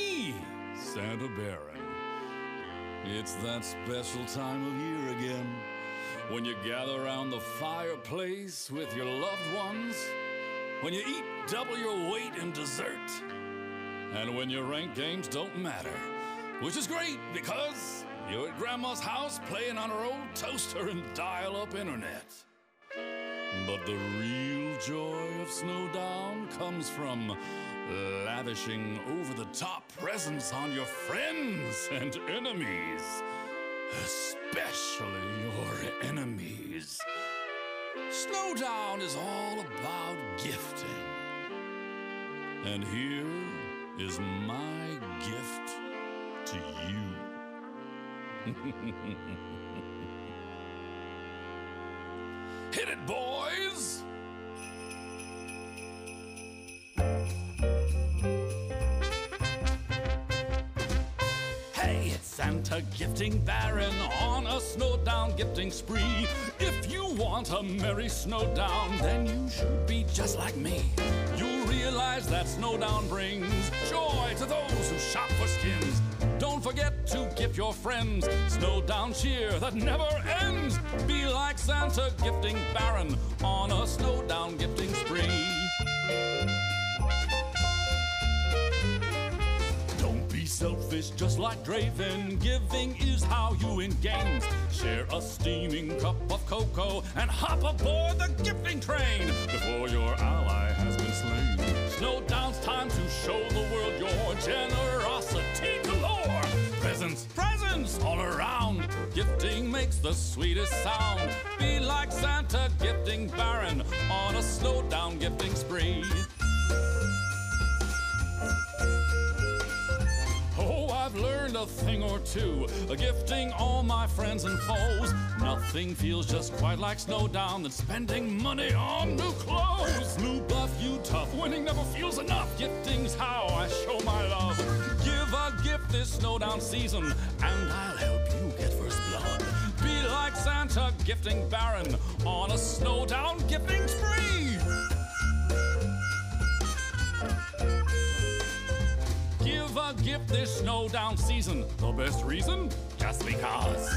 me, Santa Baron. It's that special time of year again, when you gather around the fireplace with your loved ones, when you eat double your weight in dessert, and when your ranked games don't matter, which is great because you're at Grandma's house playing on her old toaster and dial-up internet. But the real joy of Snowdown comes from lavishing over-the-top presents on your friends and enemies, especially your enemies. Snowdown is all about gifting. And here is my gift to you. Hit it, boys! Hey, it's Santa Gifting Baron on a Snowdown gifting spree. If you want a merry Snowdown, then you should be just like me. You'll realize that Snowdown brings joy to those who shop for skins. Don't forget to gift your friends Snowdown cheer that never ends. Be like Santa Gifting Baron on a Snowdown gifting spree. Don't be selfish, just like Draven. Giving is how you win games. Share a steaming cup of cocoa and hop aboard the gifting train before your ally has been slain. Snowdown's time to show the world your generosity galore. Presents, presents all around. Gifting makes the sweetest sound. Be like Santa Gifting Baron on a Snowdown gifting spree. Oh, I've learned a thing or two, gifting all my friends and foes. Nothing feels just quite like Snowdown than spending money on new clothes. Blue buff, you tough, winning never feels enough. Gifting's how I show my love. Give a gift this Snowdown season, and I'll help you get first blood. Be like Santa Gifting Baron on a Snowdown gifting spree. Give a gift this Snowdown season. The best reason? Just because.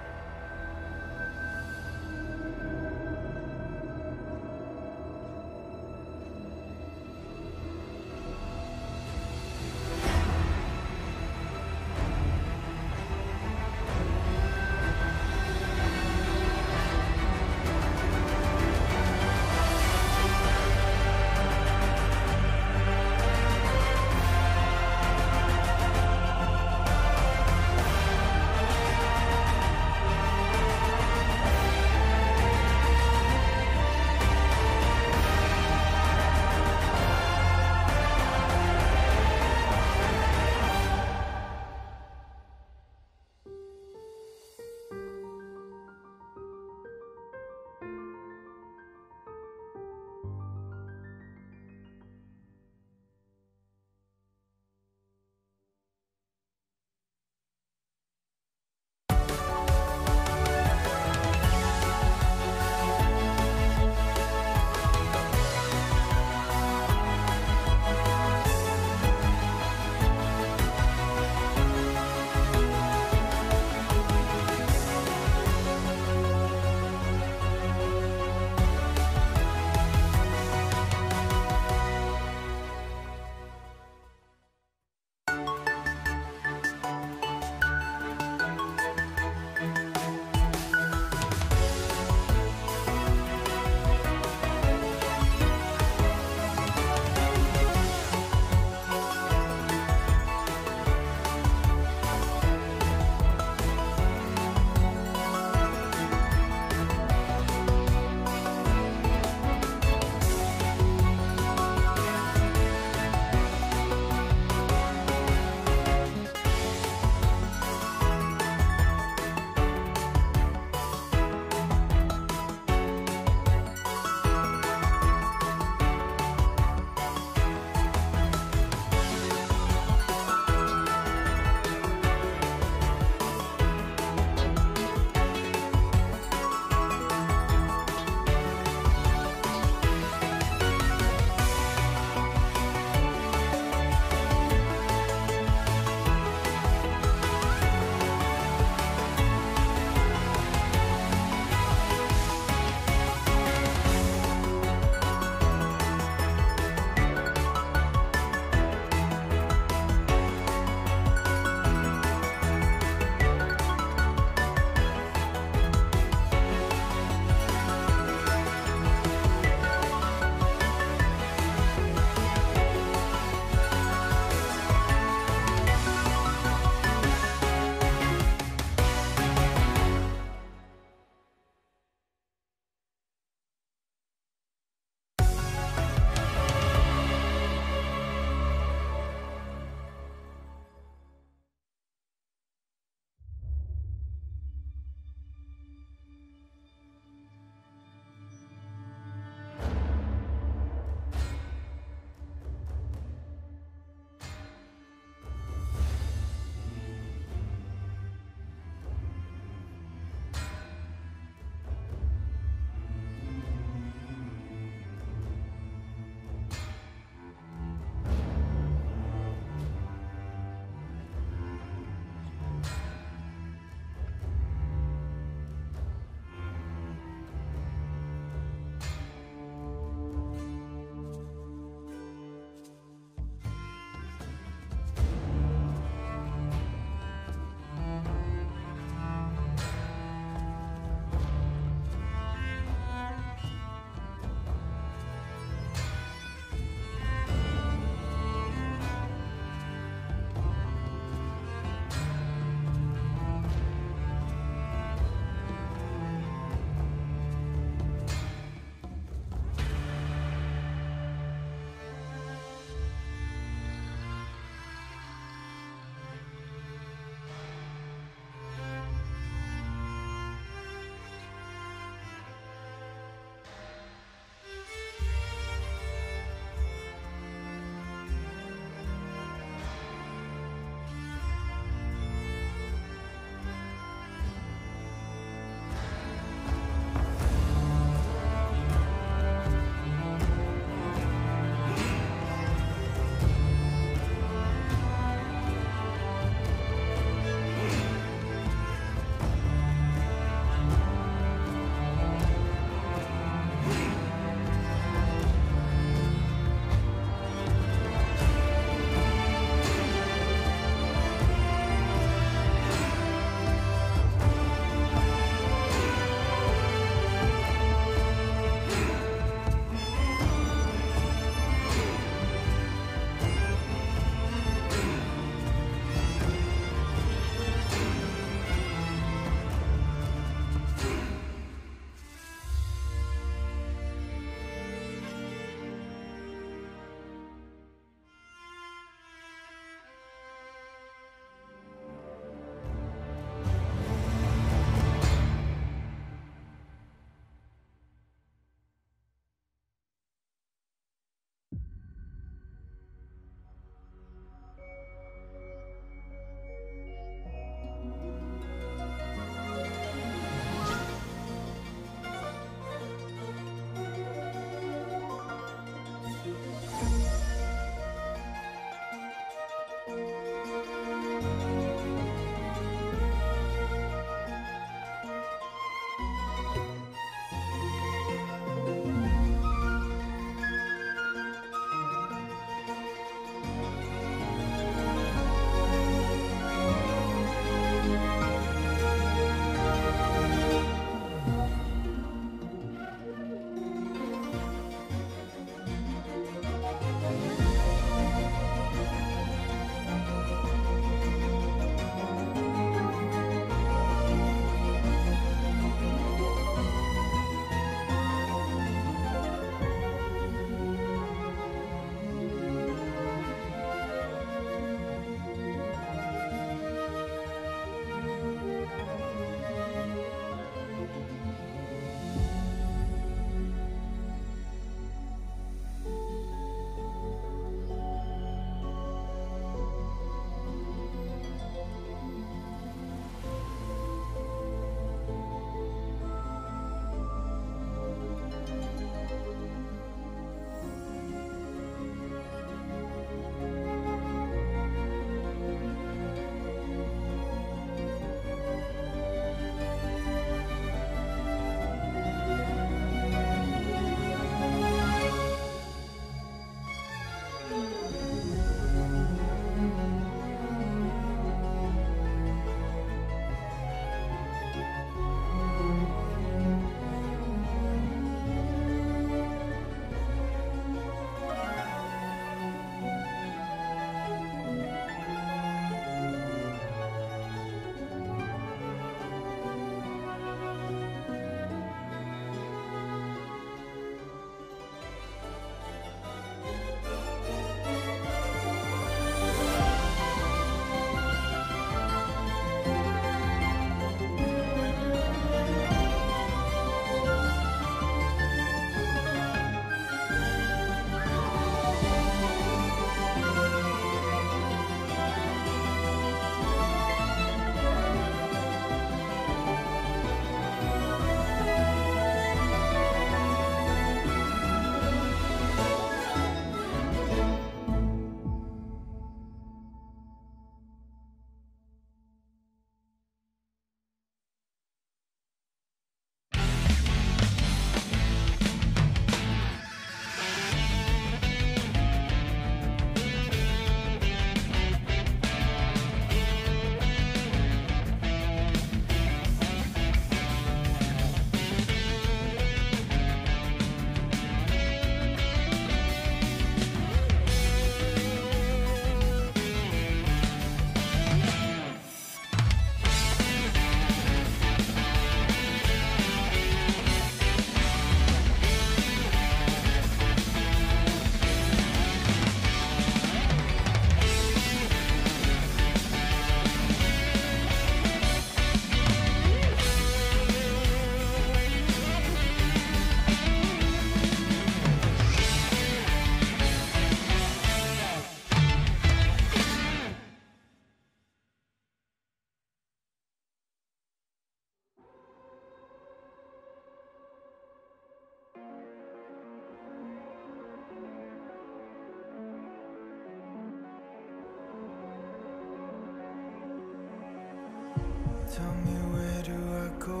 Tell me where do I go?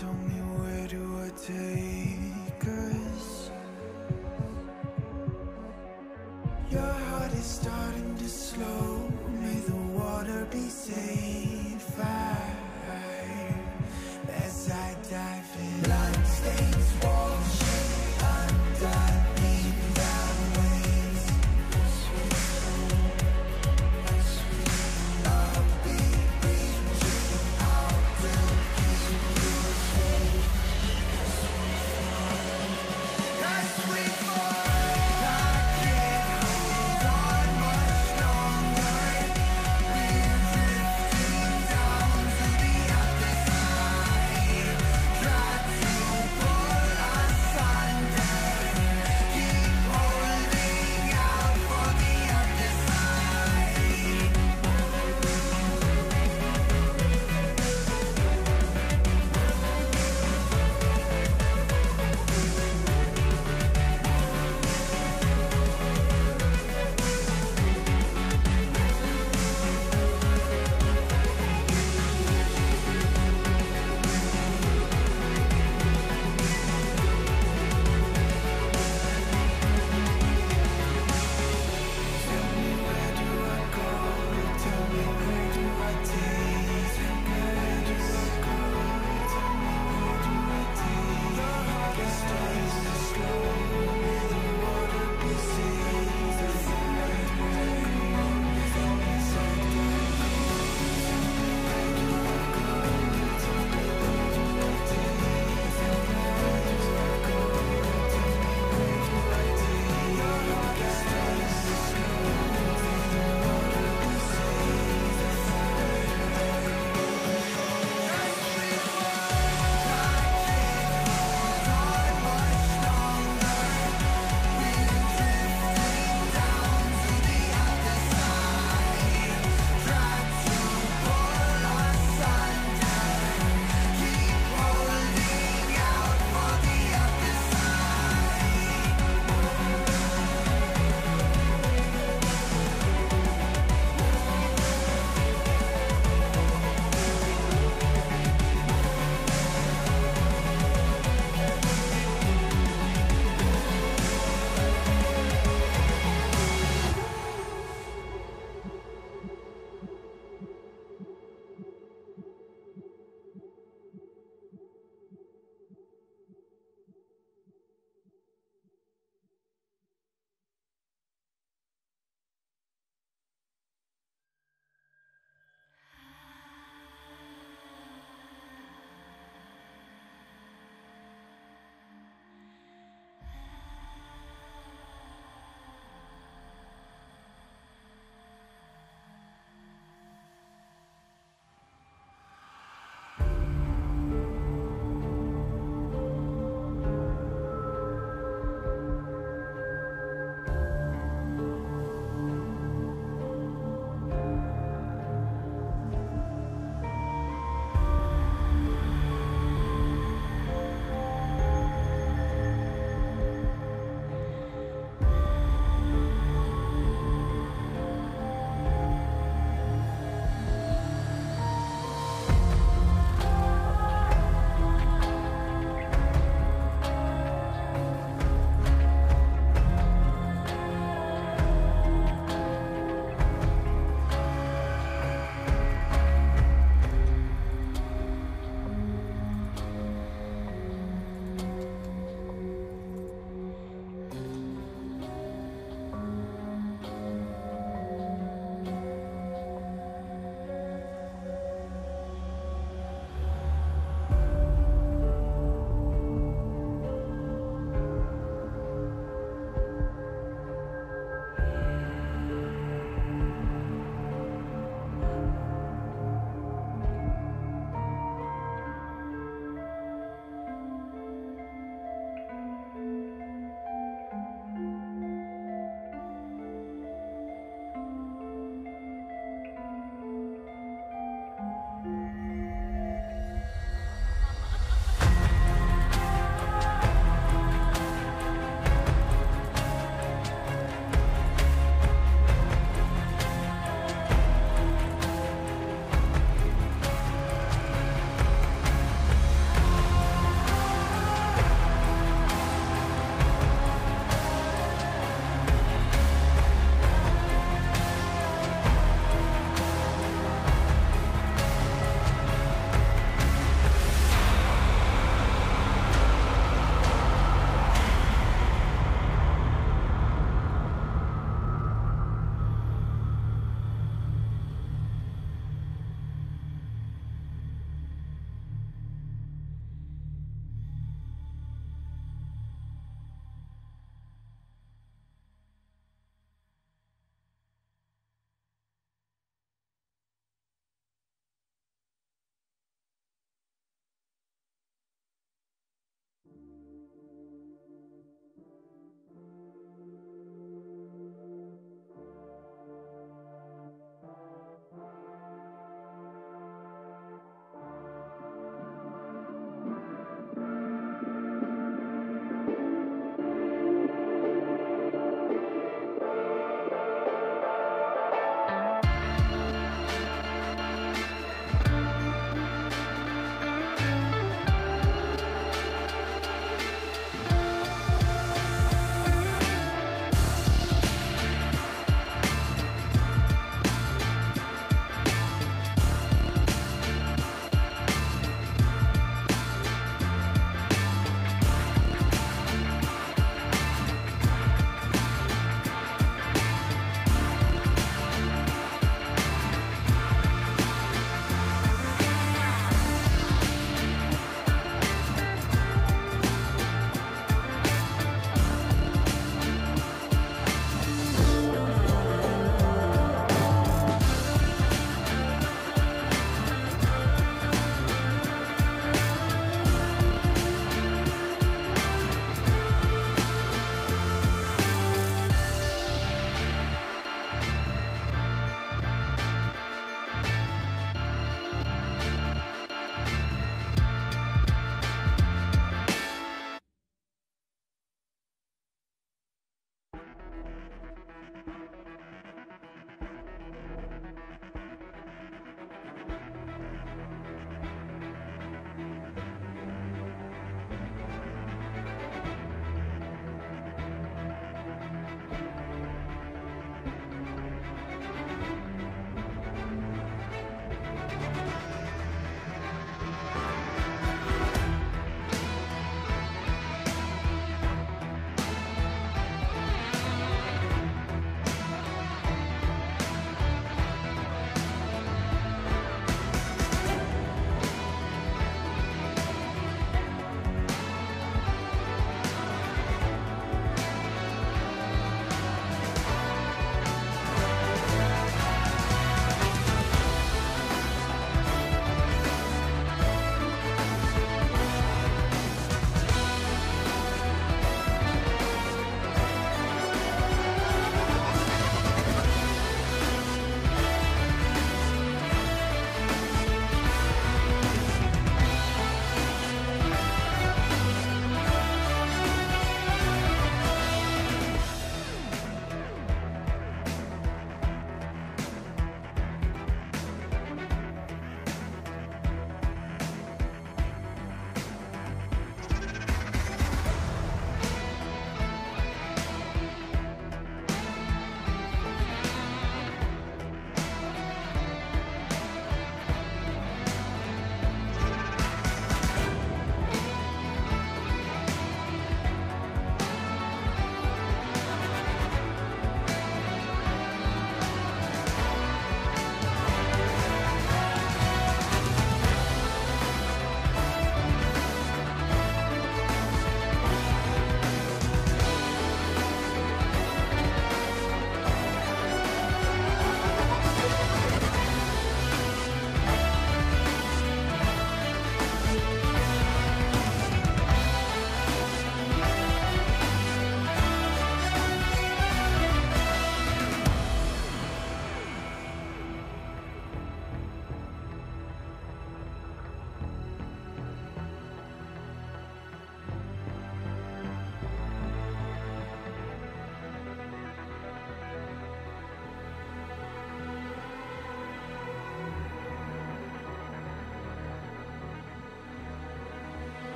Tell me where do I take us? Your heart is starting to slow. May the water be safe. As I dive in, bloodstains washing underneath the waves. I'll be reaching out to keep you safe.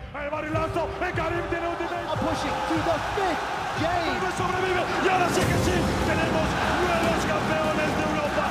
El barrilazo, el Karim tiene un pushing to the fifth game. Sobrevive y ahora sí que sí, tenemos nuevos campeones de Europa.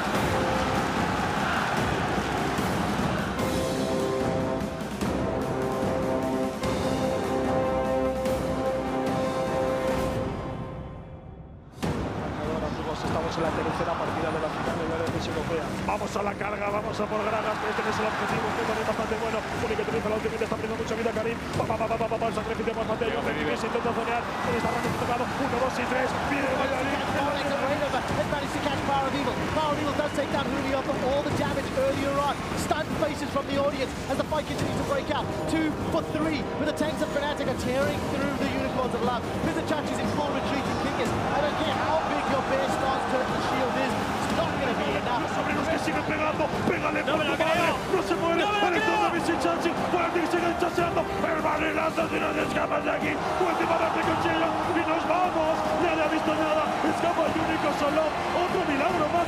Estamos en la tercera partida de la final de la LCS europea. Vamos a la carga, vamos a por gran. Este es el objetivo, que es bastante bueno. Único que utiliza la última, está perdiendo mucha vida Karim. El sacrificio por Mateo. Se intenta zonear. Está rango tocado. 1, 2 y 3. Viene Valladolid. Has managed to catch Power of Evil. Power of Evil does take down Rudy after all the damage earlier on. Stunned faces from the audience as the fight continues to break out. 2 for 3, but the tanks of Fnatic are tearing through the Unicorns of Love. Mr. Chach is in full retreating kickers. I don't care how big your bear star's turtle shield is, it's not going to be enough. Los sobrinos que siguen pegando, pégale por tu madre, no se muere, el entorno de Missy Chachi, Fuerte que sigue chaseando, el barrilazo si nos escapas de aquí, última vez de cuchillo y nos vamos, nadie ha visto nada, escapa el único solo, otro milagro más.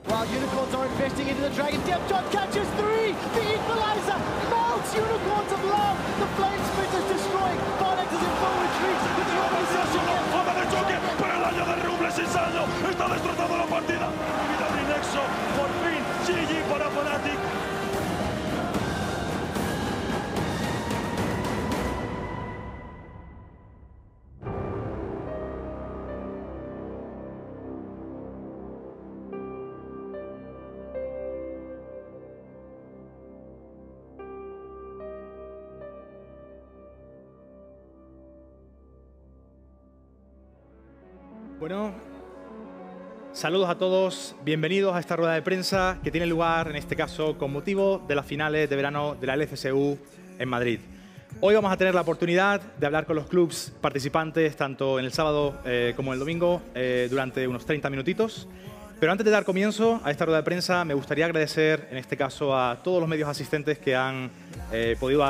While Unicorns are investing into the Dragon, Depth Shot catches 3, the equalizer melts Unicorns of Love, the Flame Spitters destroying, Barnex is in full retreat, with the organization Onda de choque, pero el daño de Rubles y Sallo está destrozando la partida. Vida de Nexo, por fin, GG para Fnatic. Bueno, saludos a todos, bienvenidos a esta rueda de prensa que tiene lugar, en este caso, con motivo de las finales de verano de la LCS EU en Madrid. Hoy vamos a tener la oportunidad de hablar con los clubes participantes, tanto en el sábado como el domingo, durante unos 30 minutitos. Pero antes de dar comienzo a esta rueda de prensa, me gustaría agradecer, en este caso, a todos los medios asistentes que han podido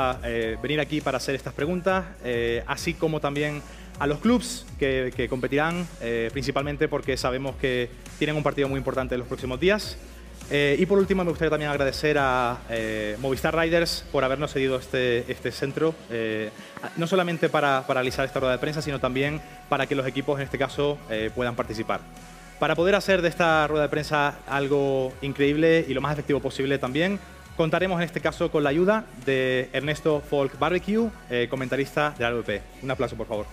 venir aquí para hacer estas preguntas, así como también a los clubs que competirán, principalmente porque sabemos que tienen un partido muy importante en los próximos días. Y por último, me gustaría también agradecer a Movistar Riders por habernos cedido este centro, no solamente para realizar esta rueda de prensa, sino también para que los equipos, en este caso, puedan participar. Para poder hacer de esta rueda de prensa algo increíble y lo más efectivo posible también, contaremos en este caso con la ayuda de Ernesto Folk Barbecue, comentarista de la LVP. Un aplauso, por favor.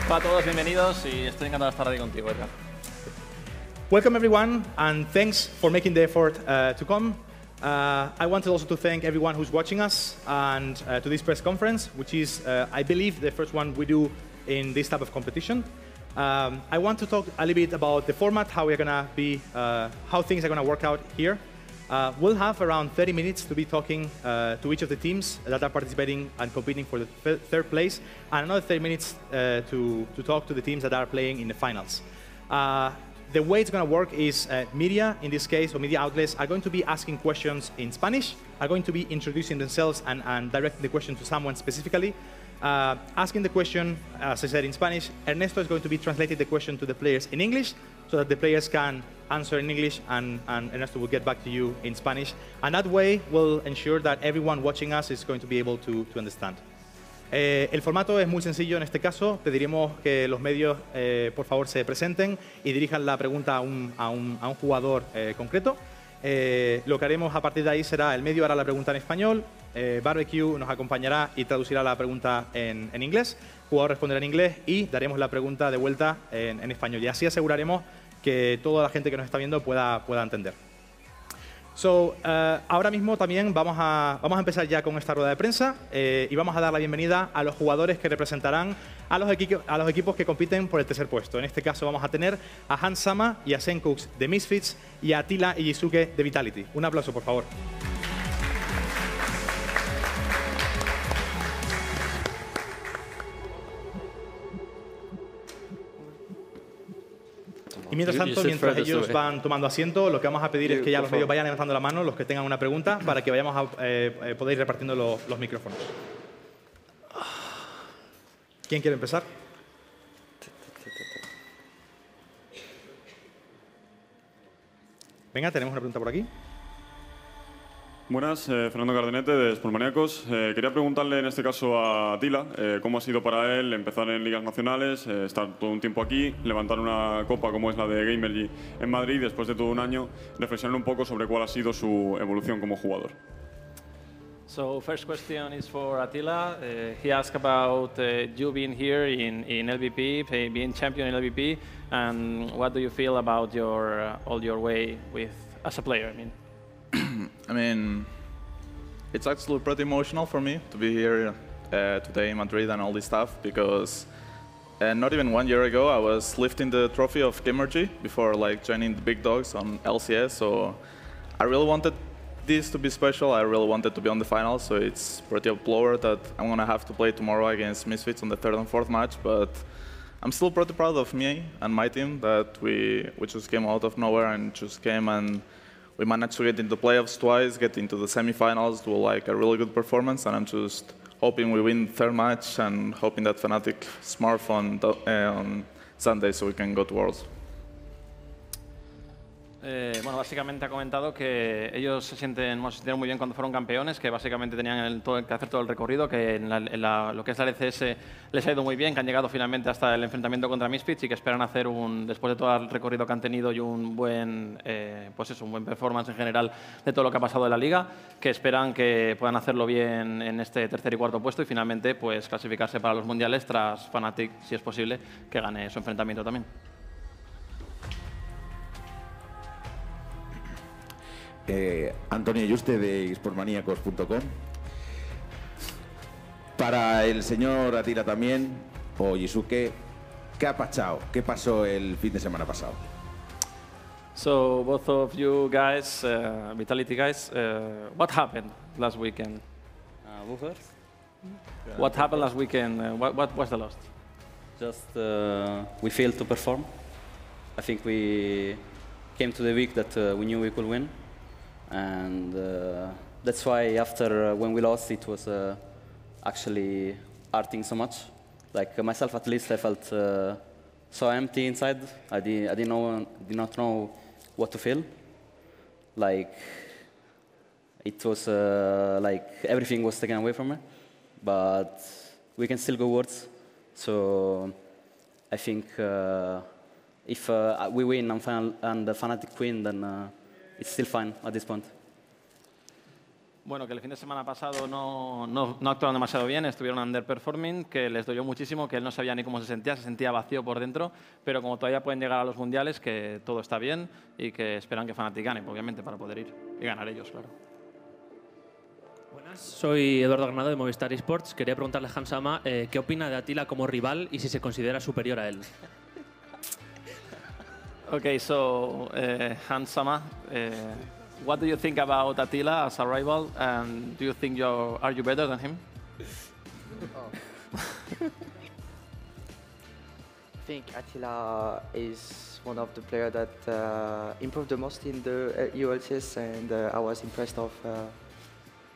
Hola a todos, bienvenidos y estoy encantado de estar aquí contigo, Edgar. Welcome everyone and thanks for making the effort to come. I wanted also to thank everyone who's watching us and to this press conference, which is, I believe, the first one we do in this type of competition. I want to talk a little bit about the format, how we're gonna be, how things are gonna work out here. We'll have around 30 minutes to be talking to each of the teams that are participating and competing for the third place, and another 30 minutes to talk to the teams that are playing in the finals. The way it's going to work is media, in this case, or media outlets, are going to be asking questions in Spanish, are going to be introducing themselves and directing the question to someone specifically. Asking the question, as I said, in Spanish, Ernesto is going to be translating the question to the players in English so that the players can answer in English and Ernesto will get back to you in Spanish. And that way will ensure that everyone watching us is going to be able to understand. El formato es muy sencillo en este caso. Pediremos que los medios, por favor, se presenten y dirijan la pregunta a un jugador concreto. Lo que haremos a partir de ahí será, el medio hará la pregunta en español, Barbecue nos acompañará y traducirá la pregunta en inglés, el jugador responderá en inglés y daremos la pregunta de vuelta en español. Y así aseguraremos que toda la gente que nos está viendo pueda entender. Ahora mismo también vamos a empezar ya con esta rueda de prensa y vamos a dar la bienvenida a los jugadores que representarán a los equipos que compiten por el tercer puesto. En este caso vamos a tener a Hans Sama y a Senkux de Misfits y a Attila y Yisuke de Vitality. Un aplauso, por favor. Y mientras tanto, mientras ellos van tomando asiento, lo que vamos a pedir es que ya los medios vayan levantando la mano, los que tengan una pregunta, para que vayamos a poder ir repartiendo los micrófonos. ¿Quién quiere empezar? Venga, tenemos una pregunta por aquí. Buenas, Fernando Cardenete de Sportmaníacos. Quería preguntarle en este caso a Atila cómo ha sido para él empezar en ligas nacionales, estar todo un tiempo aquí, levantar una copa como es la de Gamergy en Madrid, después de todo un año, reflexionar un poco sobre cuál ha sido su evolución como jugador. So first question is for Attila. He asked about you being here in LVP, being champion in LVP, and what do you feel about all your way as a player? I mean, it's actually pretty emotional for me to be here today in Madrid and all this stuff because not even 1 year ago I was lifting the trophy of Gamergy before like joining the big dogs on LCS. So I really wanted this to be special. I really wanted to be on the finals. So it's pretty a blower that I'm gonna have to play tomorrow against Misfits on the 3rd and 4th match. But I'm still pretty proud of me and my team that we just came out of nowhere and just came and we managed to get into playoffs twice, get into the semifinals, do like a really good performance, and I'm just hoping we win the 3rd match and hoping that Fnatic Smurf on Sunday so we can go to Worlds. Bueno, básicamente ha comentado que ellos se sintieron muy bien cuando fueron campeones, que básicamente tenían que hacer todo el recorrido, que en lo que es la LCS les ha ido muy bien, que han llegado finalmente hasta el enfrentamiento contra Misfits y que esperan hacer después de todo el recorrido que han tenido y un buen performance en general de todo lo que ha pasado en la liga, que esperan que puedan hacerlo bien en este 3er y 4º puesto y finalmente pues clasificarse para los mundiales tras Fnatic, si es posible, que gane su enfrentamiento también. Antonio Yuste de sportmaníacos.com. Para el señor Atila también, o Yisuke, ¿qué ha pasado? ¿Qué pasó el fin de semana pasado? So both of you guys, Vitality guys, what happened last weekend? What happened last weekend? What was the loss? Just we failed to perform. I think we came to the week that we knew we could win. And that's why after when we lost, it was actually hurting so much. Like myself, at least, I felt so empty inside. I did not know what to feel. Like it was like everything was taken away from me. But we can still go worse. So I think if we win and the Fnatic win, then it's still fine at this point. Bueno, que el fin de semana pasado no actuaron demasiado bien, estuvieron underperforming, que les dolió muchísimo, que él no sabía ni cómo se sentía vacío por dentro, pero como todavía pueden llegar a los mundiales, que todo está bien y que esperan que Fnatic gane, obviamente, para poder ir y ganar ellos, claro. Buenas, soy Eduardo Granado de Movistar eSports. Quería preguntarle a Hansama qué opina de Attila como rival y si se considera superior a él. Okay, so Hansama, what do you think about Attila as a rival, and do you think are you better than him? I think Attila is one of the players that improved the most in the EU LCS, and I was impressed of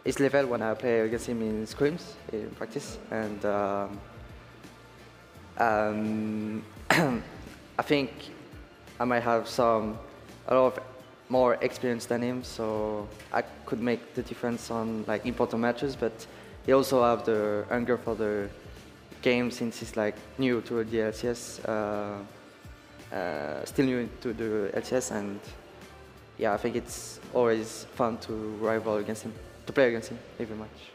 his level when I play against him in scrims in practice, and I think I might have a lot of more experience than him, so I could make the difference on like important matches. But he also have the hunger for the game since he's like new to the LCS, still new to the LCS, and yeah, I think it's always fun to rival against him, to play against him very much.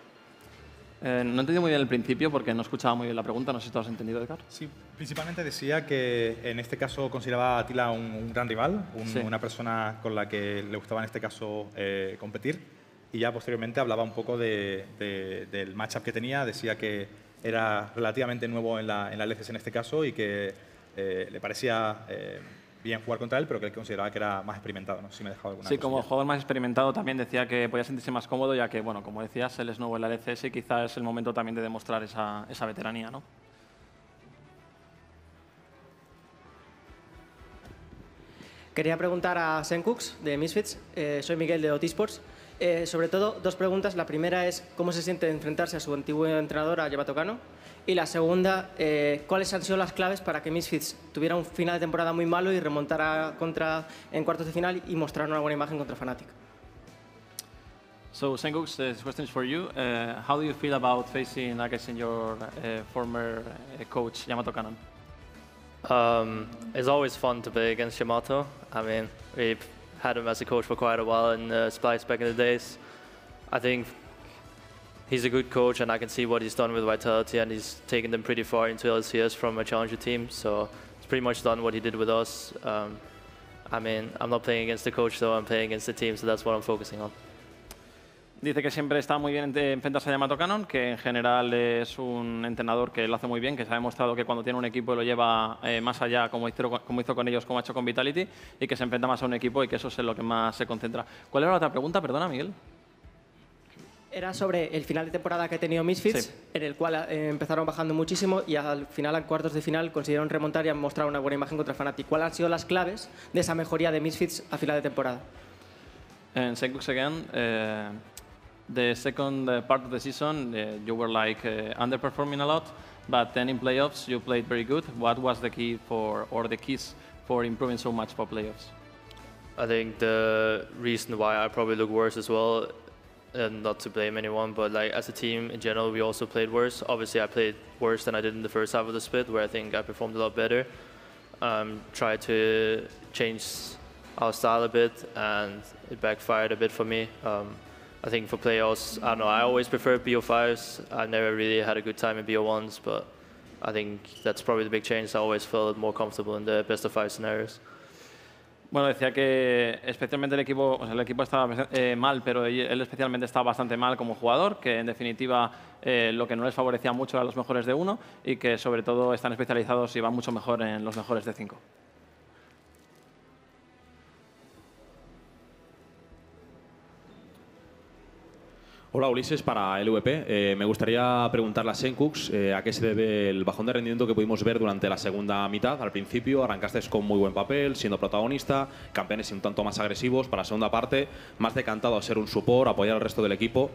No entendí muy bien el principio porque no escuchaba muy bien la pregunta. No sé si tú has entendido, Edgar. Sí, principalmente decía que en este caso consideraba a Attila un gran rival, una persona con la que le gustaba en este caso competir, y ya posteriormente hablaba un poco del matchup que tenía. Decía que era relativamente nuevo en la LCS en este caso y que le parecía bien jugar contra él, pero que él consideraba que era más experimentado. No sé si me he dejado alguna Sí, cosilla. como jugador más experimentado también decía que podía sentirse más cómodo, ya que, bueno, como decías, él es nuevo en la LCS y quizás es el momento también de demostrar esa veteranía, ¿no? Quería preguntar a Sencux de Misfits. Soy Miguel de eSports. Sobre todo, dos preguntas. La primera es cómo se siente enfrentarse a su antiguo entrenador, a Yamato Kano. Y la segunda, ¿cuáles han sido las claves para que Misfits tuviera un final de temporada muy malo y remontara en cuartos de final y mostrar una buena imagen contra Fnatic? So, Sengux, this question is for you. How do you feel about facing against your former coach, Yamato Kano? It's always fun to play against Yamato. I mean, we've had him as a coach for quite a while in Splice back in the days. I think he's a good coach, and I can see what he's done with Vitality, and he's taken them pretty far into LCS from a challenger team. So he's pretty much done what he did with us. I mean, I'm not playing against the coach, though. I'm playing against the team, so that's what I'm focusing on. Dice que siempre está muy bien enfrentarse a Yamato Kano, que en general es un entrenador que lo hace muy bien, que se ha demostrado que cuando tiene un equipo lo lleva más allá, como hizo con ellos, como ha hecho con Vitality, y que se enfrenta más a un equipo y que eso es en lo que más se concentra. ¿Cuál era la otra pregunta? Perdona, Miguel. Era sobre el final de temporada que ha tenido Misfits, sí, en el cual empezaron bajando muchísimo y al final, en cuartos de final, consiguieron remontar y han mostrado una buena imagen contra Fnatic. ¿Cuáles han sido las claves de esa mejoría de Misfits a final de temporada? And Sengux again, the second part of the season, you were underperforming a lot, but then in playoffs you played very good. What was the key the keys for improving so much for playoffs? I think the reason why I probably look worse as well, and not to blame anyone, but as a team in general, we also played worse. Obviously, I played worse than I did in the first half of the split, where I think I performed a lot better. Tried to change our style a bit, and it backfired a bit for me. I think for playoffs, I don't know, I always prefer BO5s. I never really had a good time in BO1s, but I think that's probably the big change. I always felt more comfortable in the best of 5 scenarios. Bueno, decía que especialmente el equipo estaba mal, pero él especialmente estaba bastante mal como jugador, que en definitiva lo que no les favorecía mucho eran los mejores de 1 y que sobre todo están especializados y van mucho mejor en los mejores de 5. Hola, Ulises, para LVP. Me gustaría preguntarle a Sengux a qué se debe el bajón de rendimiento que pudimos ver durante la segunda mitad. Al principio arrancaste con muy buen papel, siendo protagonista, campeones un tanto más agresivos. Para la segunda parte, más decantado a ser un support, apoyar al resto del equipo.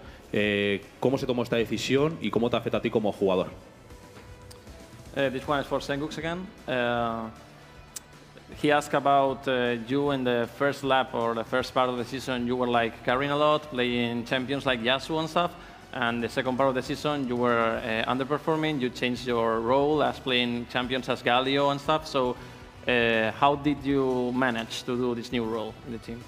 ¿Cómo se tomó esta decisión y cómo te afecta a ti como jugador? This one is for Sengux again. He asked about you in the first lap or the first part of the season. You were carrying a lot, playing champions like Yasuo and stuff. And the second part of the season, you were underperforming. You changed your role as playing champions as Galio and stuff. So how did you manage to do this new role in the team?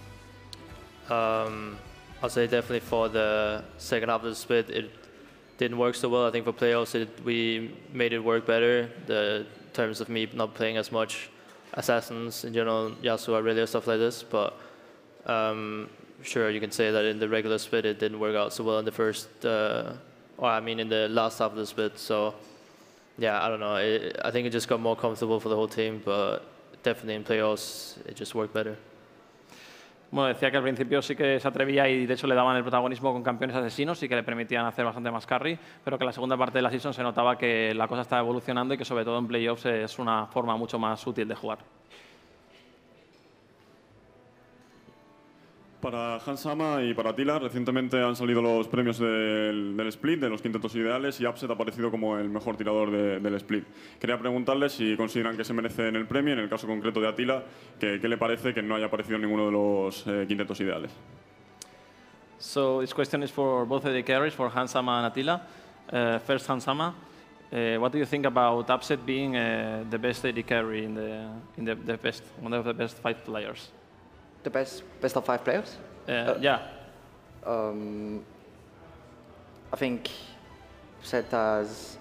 I'll say definitely for the second half of the split, it didn't work so well. I think for playoffs, we made it work better. In terms of me not playing as much Assassins in general, Yasuo, Aurelia, stuff like this, but sure, you can say that in the regular split it didn't work out so well in the first, in the last half of the split, so yeah, I don't know, I think it just got more comfortable for the whole team, but definitely in playoffs it just worked better. Bueno, decía que al principio sí que se atrevía y de hecho le daban el protagonismo con campeones asesinos y que le permitían hacer bastante más carry, pero que en la segunda parte de la season se notaba que la cosa estaba evolucionando y que sobre todo en playoffs es una forma mucho más útil de jugar. Para Hansama y para Tila, recientemente han salido los premios del split, de los quintetos ideales, y Upset ha aparecido como el mejor tirador del split. Quería preguntarles si consideran que se merecen el premio, en el caso concreto de Atila, ¿qué le parece que no haya aparecido en ninguno de los quintetos ideales? So this question is for both of the carries, for Hansama and Attila. First, Hansama, what do you think about Upset being the best AD carry in the best, one of the best 5 players? The best of 5 players? Yeah. I think Seth has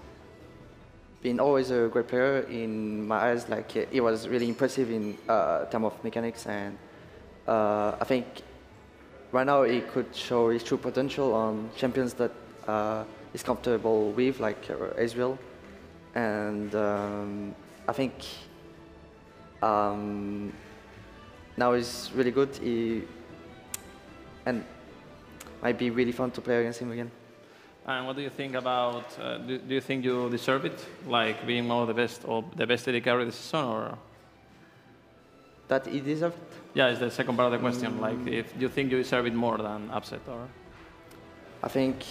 been always a great player in my eyes. He was really impressive in terms of mechanics, and I think right now he could show his true potential on champions that he's comfortable with, like Ezreal, and I think. Now he's really good, and might be really fun to play against him again. And what do you think about? Do you think you deserve it, like being one of the best or the best AD carry this season, or? That he deserved? Yeah, it's the second part of the question. Like, if you think you deserve it more than upset, or? I think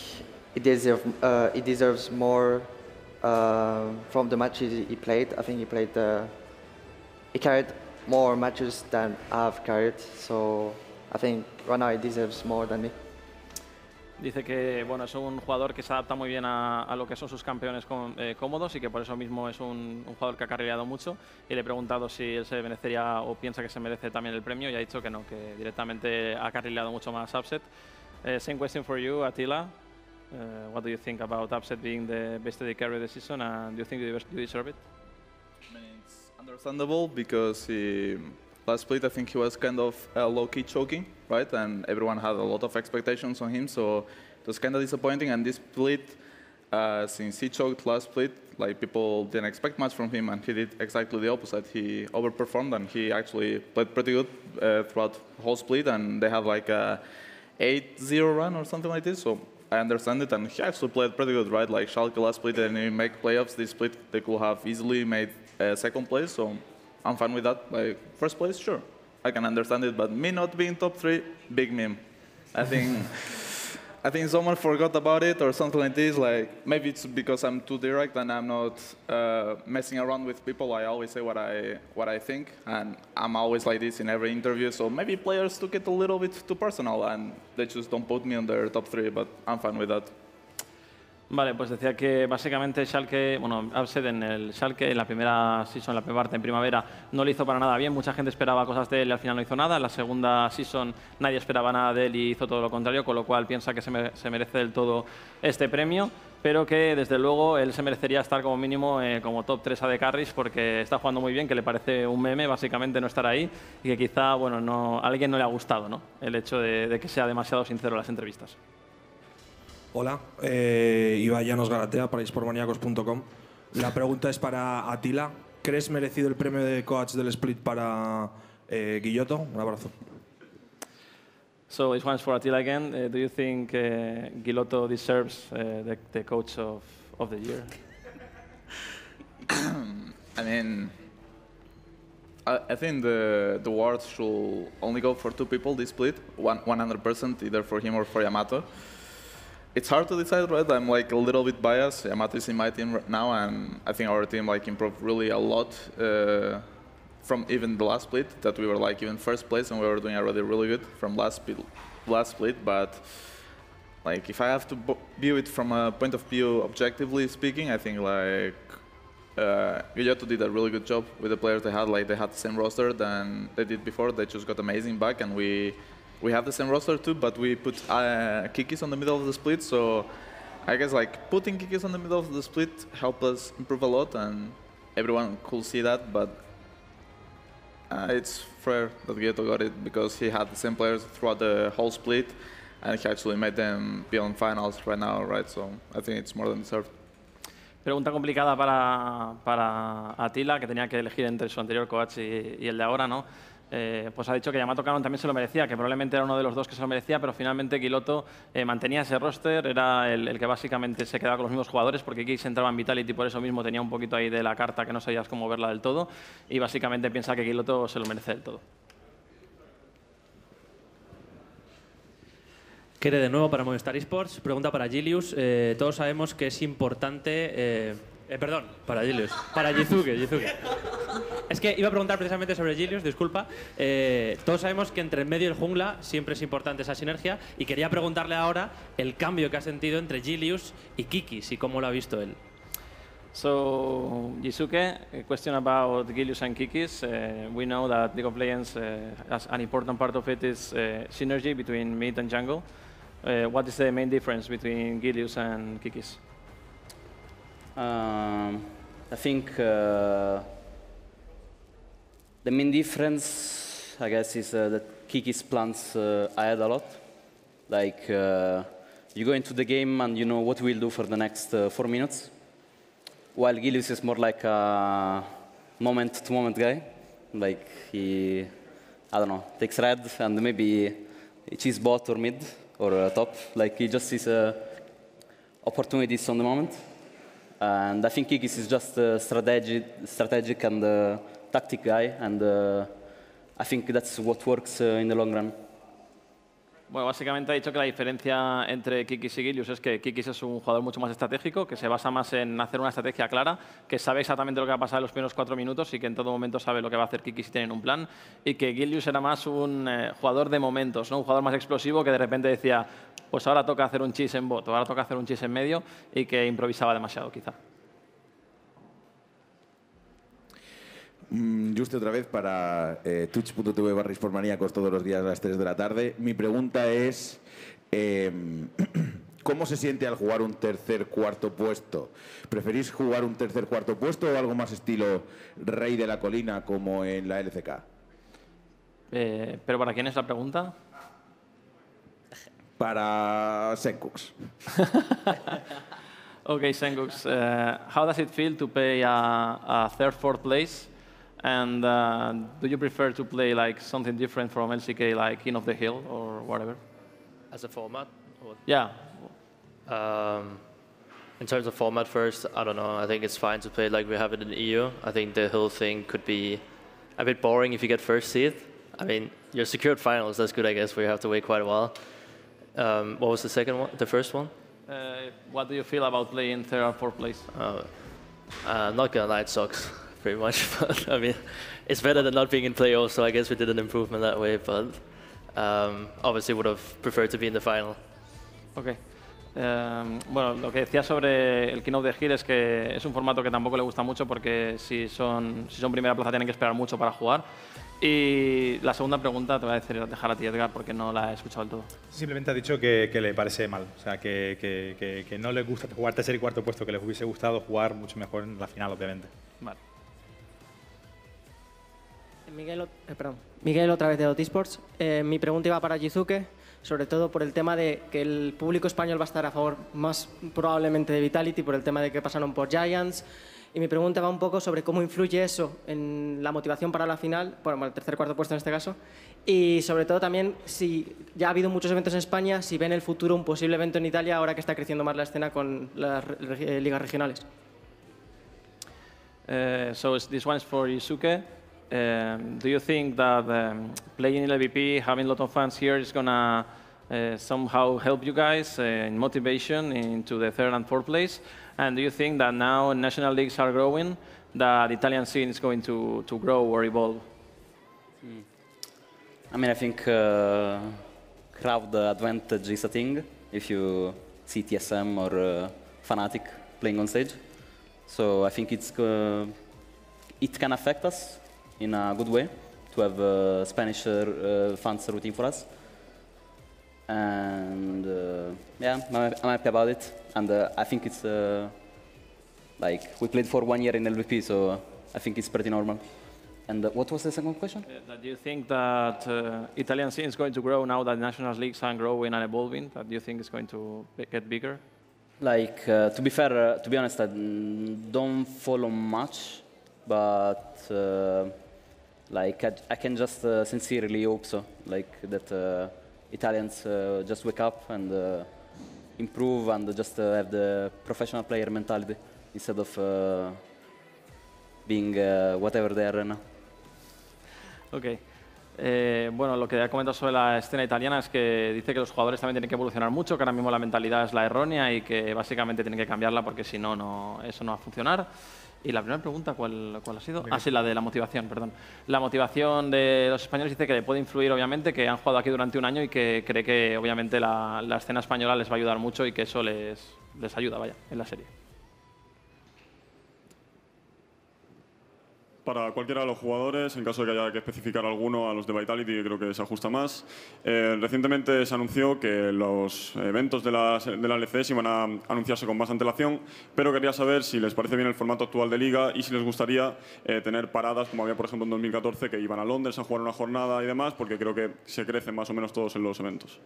he deserves more from the matches he played. I think he carried more matches than I've carried. So I think right now he deserves more than me. Dice que bueno, es un jugador que se adapta muy bien a lo que son sus campeones cómodos y que por eso mismo es un jugador que ha carrileado mucho. Y le he preguntado si él se merecería o piensa que se merece también el premio y ha dicho que no, que directamente ha carrileado mucho más Upset. Same question for you, Attila. What do you think about Upset being the best AD carry of the season, and do you think you deserve it? I mean, it's understandable because last split, I think he was kind of low-key choking, right? And everyone had a lot of expectations on him, so it was kind of disappointing. And this split, since he choked last split, like people didn't expect much from him, and he did exactly the opposite. He overperformed, and he actually played pretty good throughout the whole split, and they had like a 8-0 run or something like this. So I understand it, and he actually played pretty good, right? Like Schalke last split, and he make playoffs. This split, they could have easily made second place. So I'm fine with that. Like first place, sure, I can understand it. But me not being top 3, big meme. I think someone forgot about it or something like this. Like maybe it's because I'm too direct and I'm not messing around with people. I always say what I think, and I'm always like this in every interview. So maybe players took it a little bit too personal and they just don't put me on their top 3. But I'm fine with that. Vale, pues decía que básicamente Schalke, bueno, Upset en el Schalke, en la primera season, en la primera parte en primavera, no lo hizo para nada bien. Mucha gente esperaba cosas de él y al final no hizo nada. En la segunda season nadie esperaba nada de él y hizo todo lo contrario, con lo cual piensa que se merece del todo este premio, pero que desde luego él se merecería estar como mínimo como top 3 AD Carries porque está jugando muy bien, que le parece un meme básicamente no estar ahí y que quizá bueno, a alguien no le ha gustado, ¿no? El hecho de que sea demasiado sincero en las entrevistas. Hola, Ibai Llanos Garatea para esportmaníacos.com. La pregunta es para Attila. ¿Crees merecido el premio de coach del split para Guilloto? Un abrazo. So this one's for Attila again. Do you think Guilloto deserves the coach of the year? I mean, I think the awards should only go for 2 people this split, 100%, either for him or for Yamato. It's hard to decide, right? I'm like a little bit biased. Yamato is in my team right now, and I think our team like improved really a lot from even the last split. That we were like even first place, and we were doing already really good from last split. But like if I have to view it from a point of view, objectively speaking, I think like Guilloto did a really good job with the players they had. Like they had the same roster than they did before. They just got amazing back, and we have the same roster too, but we put Kikis on the middle of the split, so I guess like putting Kikis on the middle of the split helped us improve a lot, and everyone could see that, but it's fair that Guilloto got it because he had the same players throughout the whole split, and he actually made them be on finals right now, right? So I think it's more than deserved. Pregunta complicada para Attila, que tenía que elegir entre su anterior coach y el de ahora, ¿no? Pues ha dicho que Yamato Canon también se lo merecía, que probablemente era uno de los dos que se lo merecía, pero finalmente Guilloto mantenía ese roster, era el que básicamente se quedaba con los mismos jugadores, porque Kikis entraba en Vitality, por eso mismo tenía un poquito ahí de la carta que no sabías cómo verla del todo, y básicamente piensa que Guilloto se lo merece del todo. Kere de nuevo para Movistar eSports. Pregunta para Gilius. Todos sabemos que es importante... perdón, para Gilius. Para Yizuke. Es que iba a preguntar precisamente sobre Gilius, disculpa. Todos sabemos que entre el medio y el jungla siempre es importante esa sinergia y quería preguntarle ahora el cambio que ha sentido entre Gilius y Kikis y cómo lo ha visto él. So, Yizuke, a question about Gilius and Kikis. We know that League of Legends has an important part of it is synergy between mid and jungle. What is the main difference between Gilius and Kikis? I think the main difference, I guess, is that Kikis plans ahead a lot. Like, you go into the game and you know what we'll do for the next 4 minutes. While Gilius is more like a moment-to-moment guy. Like, he, I don't know, takes red and maybe cheese bot or mid or top. Like, he just sees opportunities on the moment. And I think Kikis is just a strategic and tactic guy, and I think that's what works in the long run. Bueno, básicamente ha dicho que la diferencia entre Kikis y Gilius es que Kikis es un jugador mucho más estratégico, que se basa más en hacer una estrategia clara, que sabe exactamente lo que va a pasar en los primeros 4 minutos y que en todo momento sabe lo que va a hacer Kikis si tienen un plan. Y que Gilius era más un jugador de momentos, ¿no? Un jugador más explosivo que de repente decía, pues ahora toca hacer un cheese en bot, o ahora toca hacer un cheese en medio, y que improvisaba demasiado, quizá. Juste otra vez para twitch.tv/esportmaníacos todos los días a las 3 de la tarde. Mi pregunta es, ¿cómo se siente al jugar un tercer-cuarto puesto? ¿Preferís jugar un tercer-cuarto puesto o algo más estilo Rey de la Colina como en la LCK? ¿Pero para quién es la pregunta? Para Senkux. Okay, Senkux, how does it feel to play a third, fourth place? And do you prefer to play like something different from LCK, like King of the Hill or whatever? As a format? Or? Yeah. In terms of format first, I don't know. I think it's fine to play like we have it in EU. I think the Hill thing could be a bit boring if you get first seed. I mean, you're secured finals. That's good, I guess, but you have to wait quite a while. What was the second one? The first one? What do you feel about playing third or fourth place? Not gonna lie, it sucks. Pretty much, but I mean, it's better than not being in playoffs, so I guess we did an improvement that way, but obviously would have preferred to be in the final. Okay. Bueno, lo que decía sobre el King of the Hill es que es un formato que tampoco le gusta mucho porque si son primera plaza tienen que esperar mucho para jugar. Y la segunda pregunta te voy a dejar a ti, Edgar, porque no la he escuchado del todo. Simplemente ha dicho que le parece mal, o sea, que no le gusta jugar tercer y cuarto puesto, que les hubiese gustado jugar mucho mejor en la final, obviamente. Vale. Miguel, otra vez de eSports. Mi pregunta iba para Jizuke, sobre todo por el tema de que el público español va a estar a favor más probablemente de Vitality, por el tema de que pasaron por Giants. Y mi pregunta va un poco sobre cómo influye eso en la motivación para la final, bueno, el tercer cuarto puesto en este caso, y sobre todo también si ya ha habido muchos eventos en España, si ven el futuro un posible evento en Italia ahora que está creciendo más la escena con las ligas regionales. So this one is for Yusuke. Do you think that playing in LVP, having a lot of fans here is going to somehow help you guys in motivation into the third and fourth place? And do you think that now national leagues are growing, that the Italian scene is going to grow or evolve? I mean, I think crowd advantage is a thing if you see TSM or Fnatic playing on stage. So I think it can affect us in a good way to have Spanish fans rooting for us. And yeah, I'm happy about it. And I think it's like we played for 1 year in LVP, so I think it's pretty normal. And what was the second question? Do you think that Italian scene is going to grow now that national leagues are growing and evolving? That do you think it's going to get bigger? Like to be fair, to be honest, I don't follow much, but like I can just sincerely hope so. Like that Italians just wake up and improve and just have the professional player mentality instead of being whatever they are right now. Okay. Bueno, lo que ha comentado sobre la escena italiana es que dice que los jugadores también tienen que evolucionar mucho, que ahora mismo la mentalidad es la errónea y que básicamente tienen que cambiarla porque si no, eso no va a funcionar. Y la primera pregunta, ¿cuál ha sido? Ah, sí, la de la motivación, perdón. La motivación de los españoles dice que le puede influir, obviamente, que han jugado aquí durante un año y que cree que, obviamente, la escena española les va a ayudar mucho y que eso les ayuda, vaya, en la serie. Para cualquiera de los jugadores, en caso de que haya que especificar alguno a los de Vitality, que creo que se ajusta más. Recientemente se anunció que los eventos de la LCS iban a anunciarse con más antelación, pero quería saber si les parece bien el formato actual de Liga y si les gustaría tener paradas, como había por ejemplo en 2014, que iban a Londres a jugar una jornada y demás, porque creo que se crecen más o menos todos en los eventos.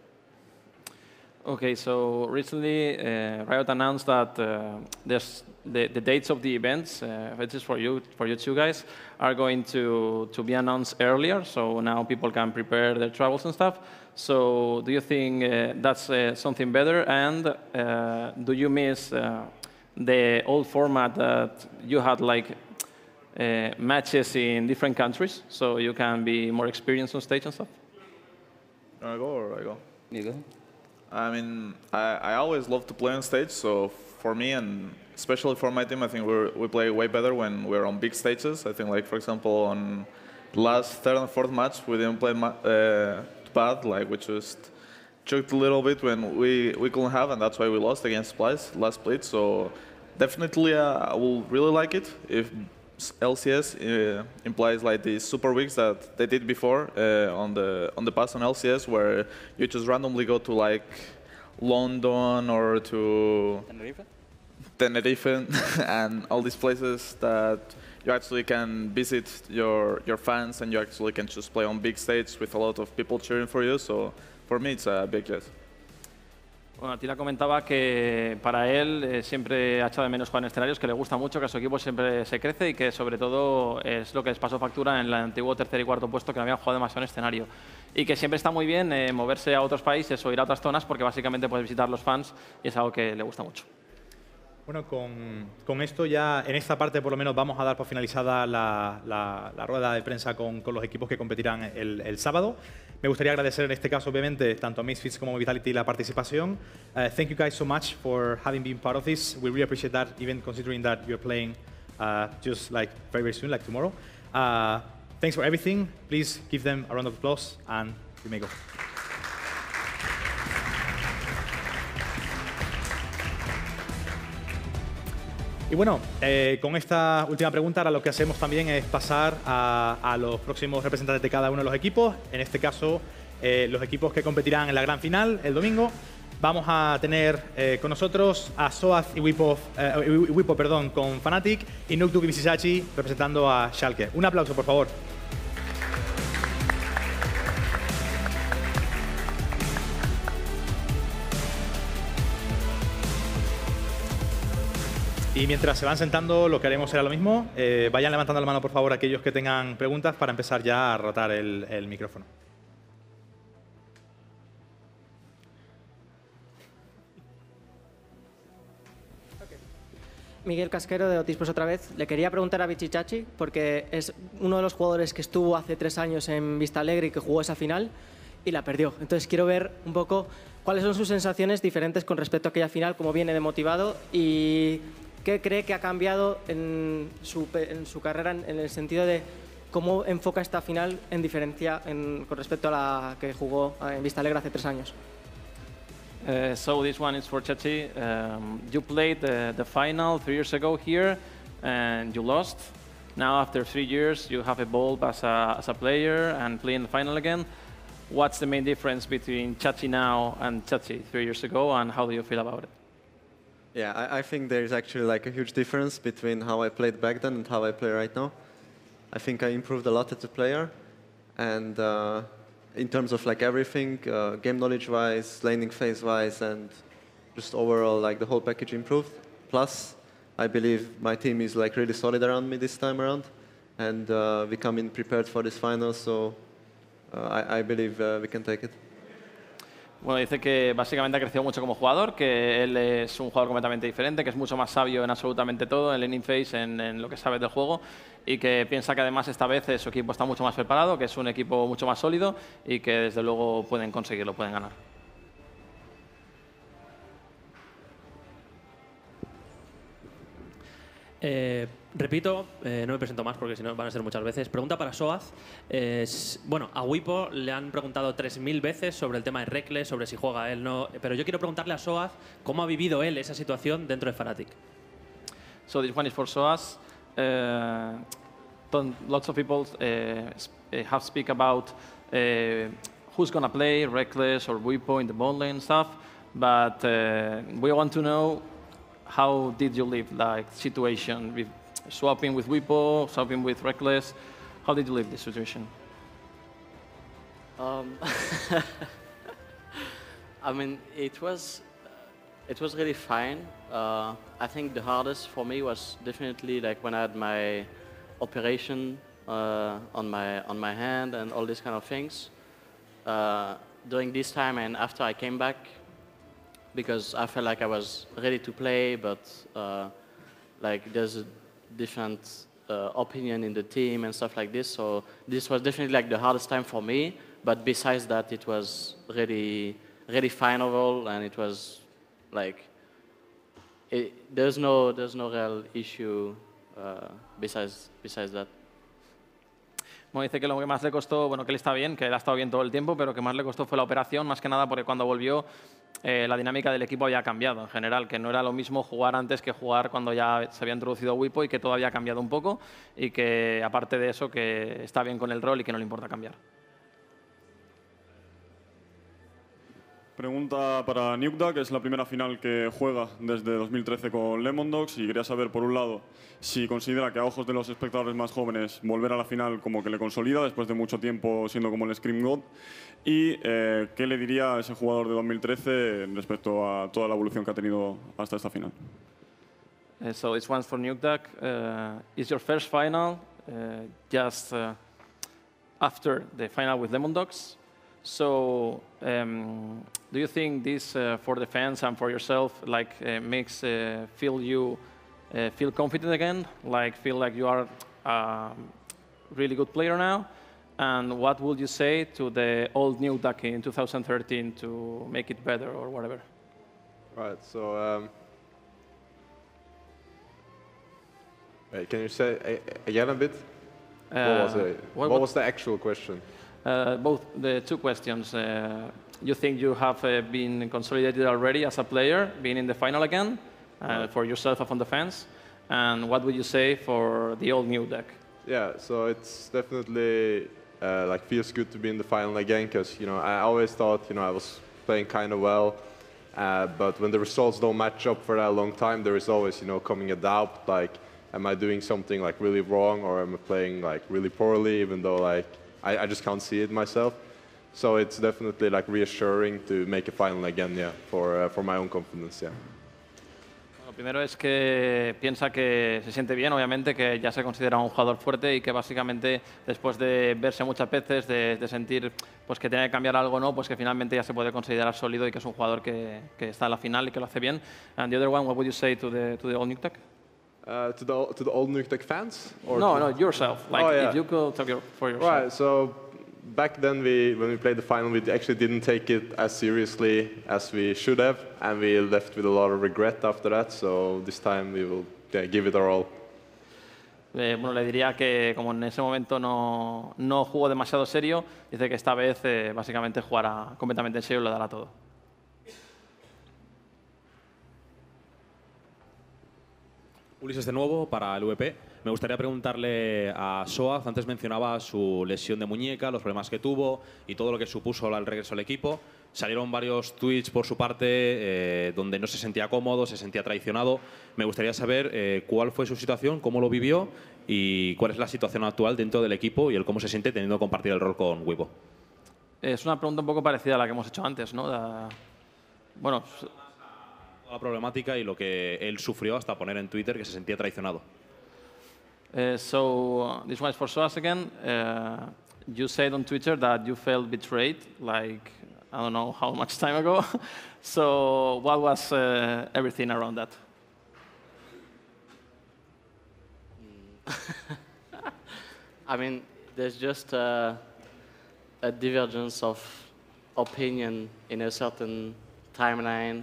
Okay, so recently Riot announced that the dates of the events, which is for you two guys, are going to be announced earlier. So now people can prepare their travels and stuff. So do you think that's something better? And do you miss the old format that you had, like matches in different countries, so you can be more experienced on stage and stuff? I go or I go? You go. I mean, I always love to play on stage, so for me and especially for my team, I think we play way better when we're on big stages. I think, like, for example, on the last third and fourth match, we didn't play bad, like, we just choked a little bit when we couldn't have, and that's why we lost against Splice last split. So definitely I will really like it if LCS implies like these super weeks that they did before on the past on LCS, where you just randomly go to like London or to Tenerife and all these places that you actually can visit your fans, and you actually can just play on big stage with a lot of people cheering for you. So for me, it's a big yes. Bueno, Tila comentaba que para él siempre ha echado de menos jugar en escenarios, que le gusta mucho, que a su equipo siempre se crece y que sobre todo es lo que les pasó factura en el antiguo tercer y cuarto puesto, que no habían jugado demasiado en escenario. Y que siempre está muy bien moverse a otros países o ir a otras zonas porque básicamente puedes visitar los fans y es algo que le gusta mucho. Bueno, con esto ya, en esta parte por lo menos vamos a dar por finalizada la rueda de prensa con los equipos que competirán el sábado. Me gustaría agradecer en este caso, obviamente, tanto a Misfits como a Vitality la participación. Thank you guys so much for having been part of this. We really appreciate that, even considering that you're playing just like very soon, like tomorrow. Thanks for everything. Please give them a round of applause and you may go. Y bueno, con esta última pregunta, ahora lo que hacemos también es pasar a los próximos representantes de cada uno de los equipos. En este caso, los equipos que competirán en la gran final el domingo. Vamos a tener con nosotros a Soaz y Wipo con Fnatic y Nuktuk y Visisachi representando a Schalke. Un aplauso, por favor. Y mientras se van sentando, lo que haremos será lo mismo. Vayan levantando la mano, por favor, aquellos que tengan preguntas para empezar ya a rotar el micrófono. Miguel Casquero de Otispos otra vez. Le quería preguntar a Visisachi, porque es uno de los jugadores que estuvo hace 3 años en Vista Alegre y que jugó esa final y la perdió. Entonces quiero ver un poco cuáles son sus sensaciones diferentes con respecto a aquella final, cómo viene de motivado y qué cree que ha cambiado en su carrera en el sentido de cómo enfoca esta final en diferencia con respecto a la que jugó en Vista Alegre hace 3 años. So this one is for Chachi. You played the final 3 years ago here and you lost. Now after 3 years you have evolved as a player and playing the final again. What's the main difference between Chachi now and Chachi 3 years ago, and how do you feel about it? Yeah, I think there is actually like a huge difference between how I played back then and how I play right now. I think I improved a lot as a player, and in terms of like everything, game knowledge-wise, laning phase-wise, and just overall like the whole package improved. Plus, I believe my team is like really solid around me this time around, and we come in prepared for this final, so I believe we can take it. Bueno, dice que básicamente ha crecido mucho como jugador, que él es un jugador completamente diferente, que es mucho más sabio en absolutamente todo, en laning phase, en lo que sabe del juego, y que piensa que además esta vez su equipo está mucho más preparado, que es un equipo mucho más sólido y que desde luego pueden conseguirlo, pueden ganar. Repito, no me presento más porque si no van a ser muchas veces. Pregunta para Soaz. Bueno, a Wipo le han preguntado 3000 veces sobre el tema de Reckless, sobre si juega él, no. Pero yo quiero preguntarle a Soaz cómo ha vivido él esa situación dentro de Fnatic. So this one is for Soaz. Lots of people have speak about who's gonna play, Reckless or Wipo in the bot lane and stuff, but we want to know how did you live like situation with swapping with Wipo, swapping with Reckless? How did you live this situation? I mean, it was really fine. I think the hardest for me was definitely like when I had my operation on my hand and all these kind of things. During this time and after I came back, because I felt like I was ready to play, but like there's different opinion in the team and stuff like this. So this was definitely like the hardest time for me. But besides that, it was really, really fine overall, and it was like there's no real issue besides that. Bueno, dice que lo que más le costó, bueno, que él está bien, que él ha estado bien todo el tiempo, pero que más le costó fue la operación, más que nada porque cuando volvió la dinámica del equipo había cambiado en general, que no era lo mismo jugar antes que jugar cuando ya se había introducido Wipo y que todo había cambiado un poco y que aparte de eso que está bien con el rol y que no le importa cambiar. Pregunta para Nueda, que es la primera final que juega desde 2013 con Lemon Dogs, y quería saber, por un lado, si considera que a ojos de los espectadores más jóvenes volver a la final como que le consolida después de mucho tiempo siendo como el Scream God, y qué le diría a ese jugador de 2013 respecto a toda la evolución que ha tenido hasta esta final. So this one's for Nueda. Is your first final just after the final with Lemon Dogs? So, do you think this, for the fans and for yourself, like makes feel confident again? Like feel like you are a really good player now? And what would you say to the old Nueda in 2013 to make it better or whatever? Right. So, can you say again a bit? What was the actual question? Both the two questions. You think you have been consolidated already as a player, being in the final again, for yourself and for the fans? And what would you say for the old Nueda? Yeah, so it's definitely like feels good to be in the final again, because I always thought I was playing kind of well, but when the results don't match up for that long time, there is always coming a doubt, like am I doing something like really wrong, or am I playing like really poorly, even though like I just can't see it myself. So it's definitely like reassuring to make a final again, yeah, for my own confidence, yeah. Lo primero es que piensa que se siente bien, obviamente, que ya se considera un jugador fuerte y que básicamente después de verse muchas veces, de sentir pues que tiene que cambiar algo, no, pues que finalmente ya se puede considerar sólido y que es un jugador que está en la final y que lo hace bien. And the other one, what would you say to the old Nueda? To the old Nueda fans? Or no, yourself. Like if you could talk for yourself. Right. So back then, when we played the final, we actually didn't take it as seriously as we should have, and we left with a lot of regret after that. So this time we will give it our all. Bueno, le diría que como en ese momento no jugó demasiado serio, dice que esta vez básicamente jugará completamente en serio y lo dará todo. Ulises de nuevo para el VP. Me gustaría preguntarle a Soaz, antes mencionaba su lesión de muñeca, los problemas que tuvo y todo lo que supuso el regreso al equipo. Salieron varios tweets por su parte donde no se sentía cómodo, se sentía traicionado. Me gustaría saber cuál fue su situación, cómo lo vivió y cuál es la situación actual dentro del equipo y el cómo se siente teniendo que compartir el rol con Wipo. Es una pregunta un poco parecida a la que hemos hecho antes, ¿no? Bueno, la problemática y lo que él sufrió hasta poner en Twitter que se sentía traicionado. So this one is for Soaz again. You said on Twitter that you felt betrayed, like I don't know how much time ago. So what was everything around that? I mean, there's just a divergence of opinion in a certain timeline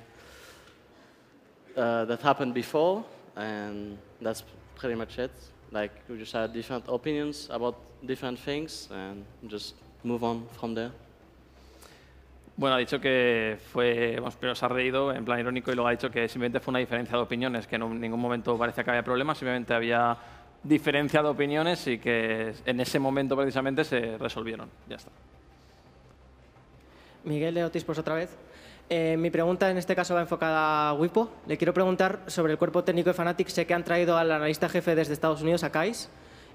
that happened before, and that's pretty much it. Like, we just had different opinions about different things and just move on from there. Bueno, ha dicho que fue, pero se ha reído en plan irónico y luego ha dicho que simplemente fue una diferencia de opiniones, que en ningún momento parecía que había problemas, simplemente había diferencia de opiniones y que en ese momento precisamente se resolvieron. Ya está. Miguel de eSports otra vez. Mi pregunta en este caso va enfocada a Wipo. Le quiero preguntar sobre el cuerpo técnico de Fnatic. Sé que han traído al analista jefe desde Estados Unidos, a Kais,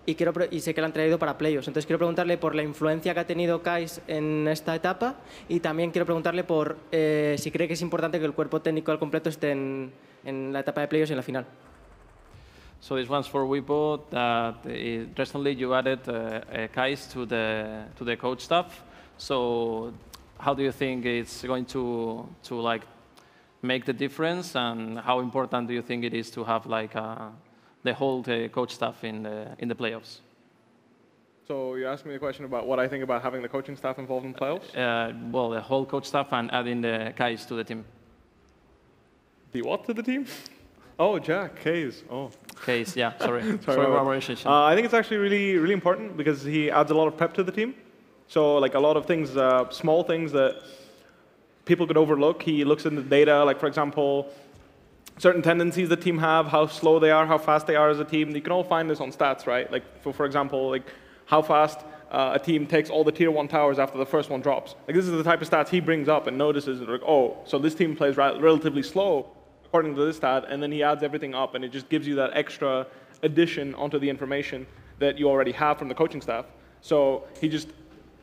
y sé que lo han traído para playoffs. Entonces quiero preguntarle por la influencia que ha tenido Kais en esta etapa y también quiero preguntarle por si cree que es importante que el cuerpo técnico al completo esté en la etapa de playoffs y en la final. So this one's for Wipo. That recently you added Kais to the coach staff. So how do you think it's going to like make the difference, and how important do you think it is to have like the whole coach staff in the playoffs. So you asked me a question about what I think about having the coaching staff involved in playoffs? Well, the whole coach staff and adding the Kais to the team. The what to the team? Oh, Jack, Kais. Oh. Kais, yeah, sorry. Sorry about for our relationship. I think it's actually really, really important because he adds a lot of pep to the team. So like a lot of things, small things that people could overlook. He looks in the data, like for example, certain tendencies the team have, how slow they are, how fast they are as a team. You can all find this on stats, right? Like for example, like how fast a team takes all the tier 1 towers after the first one drops. Like this is the type of stats he brings up and notices, like, oh, so this team plays relatively slow according to this stat, and then he adds everything up and it just gives you that extra addition onto the information that you already have from the coaching staff. So he just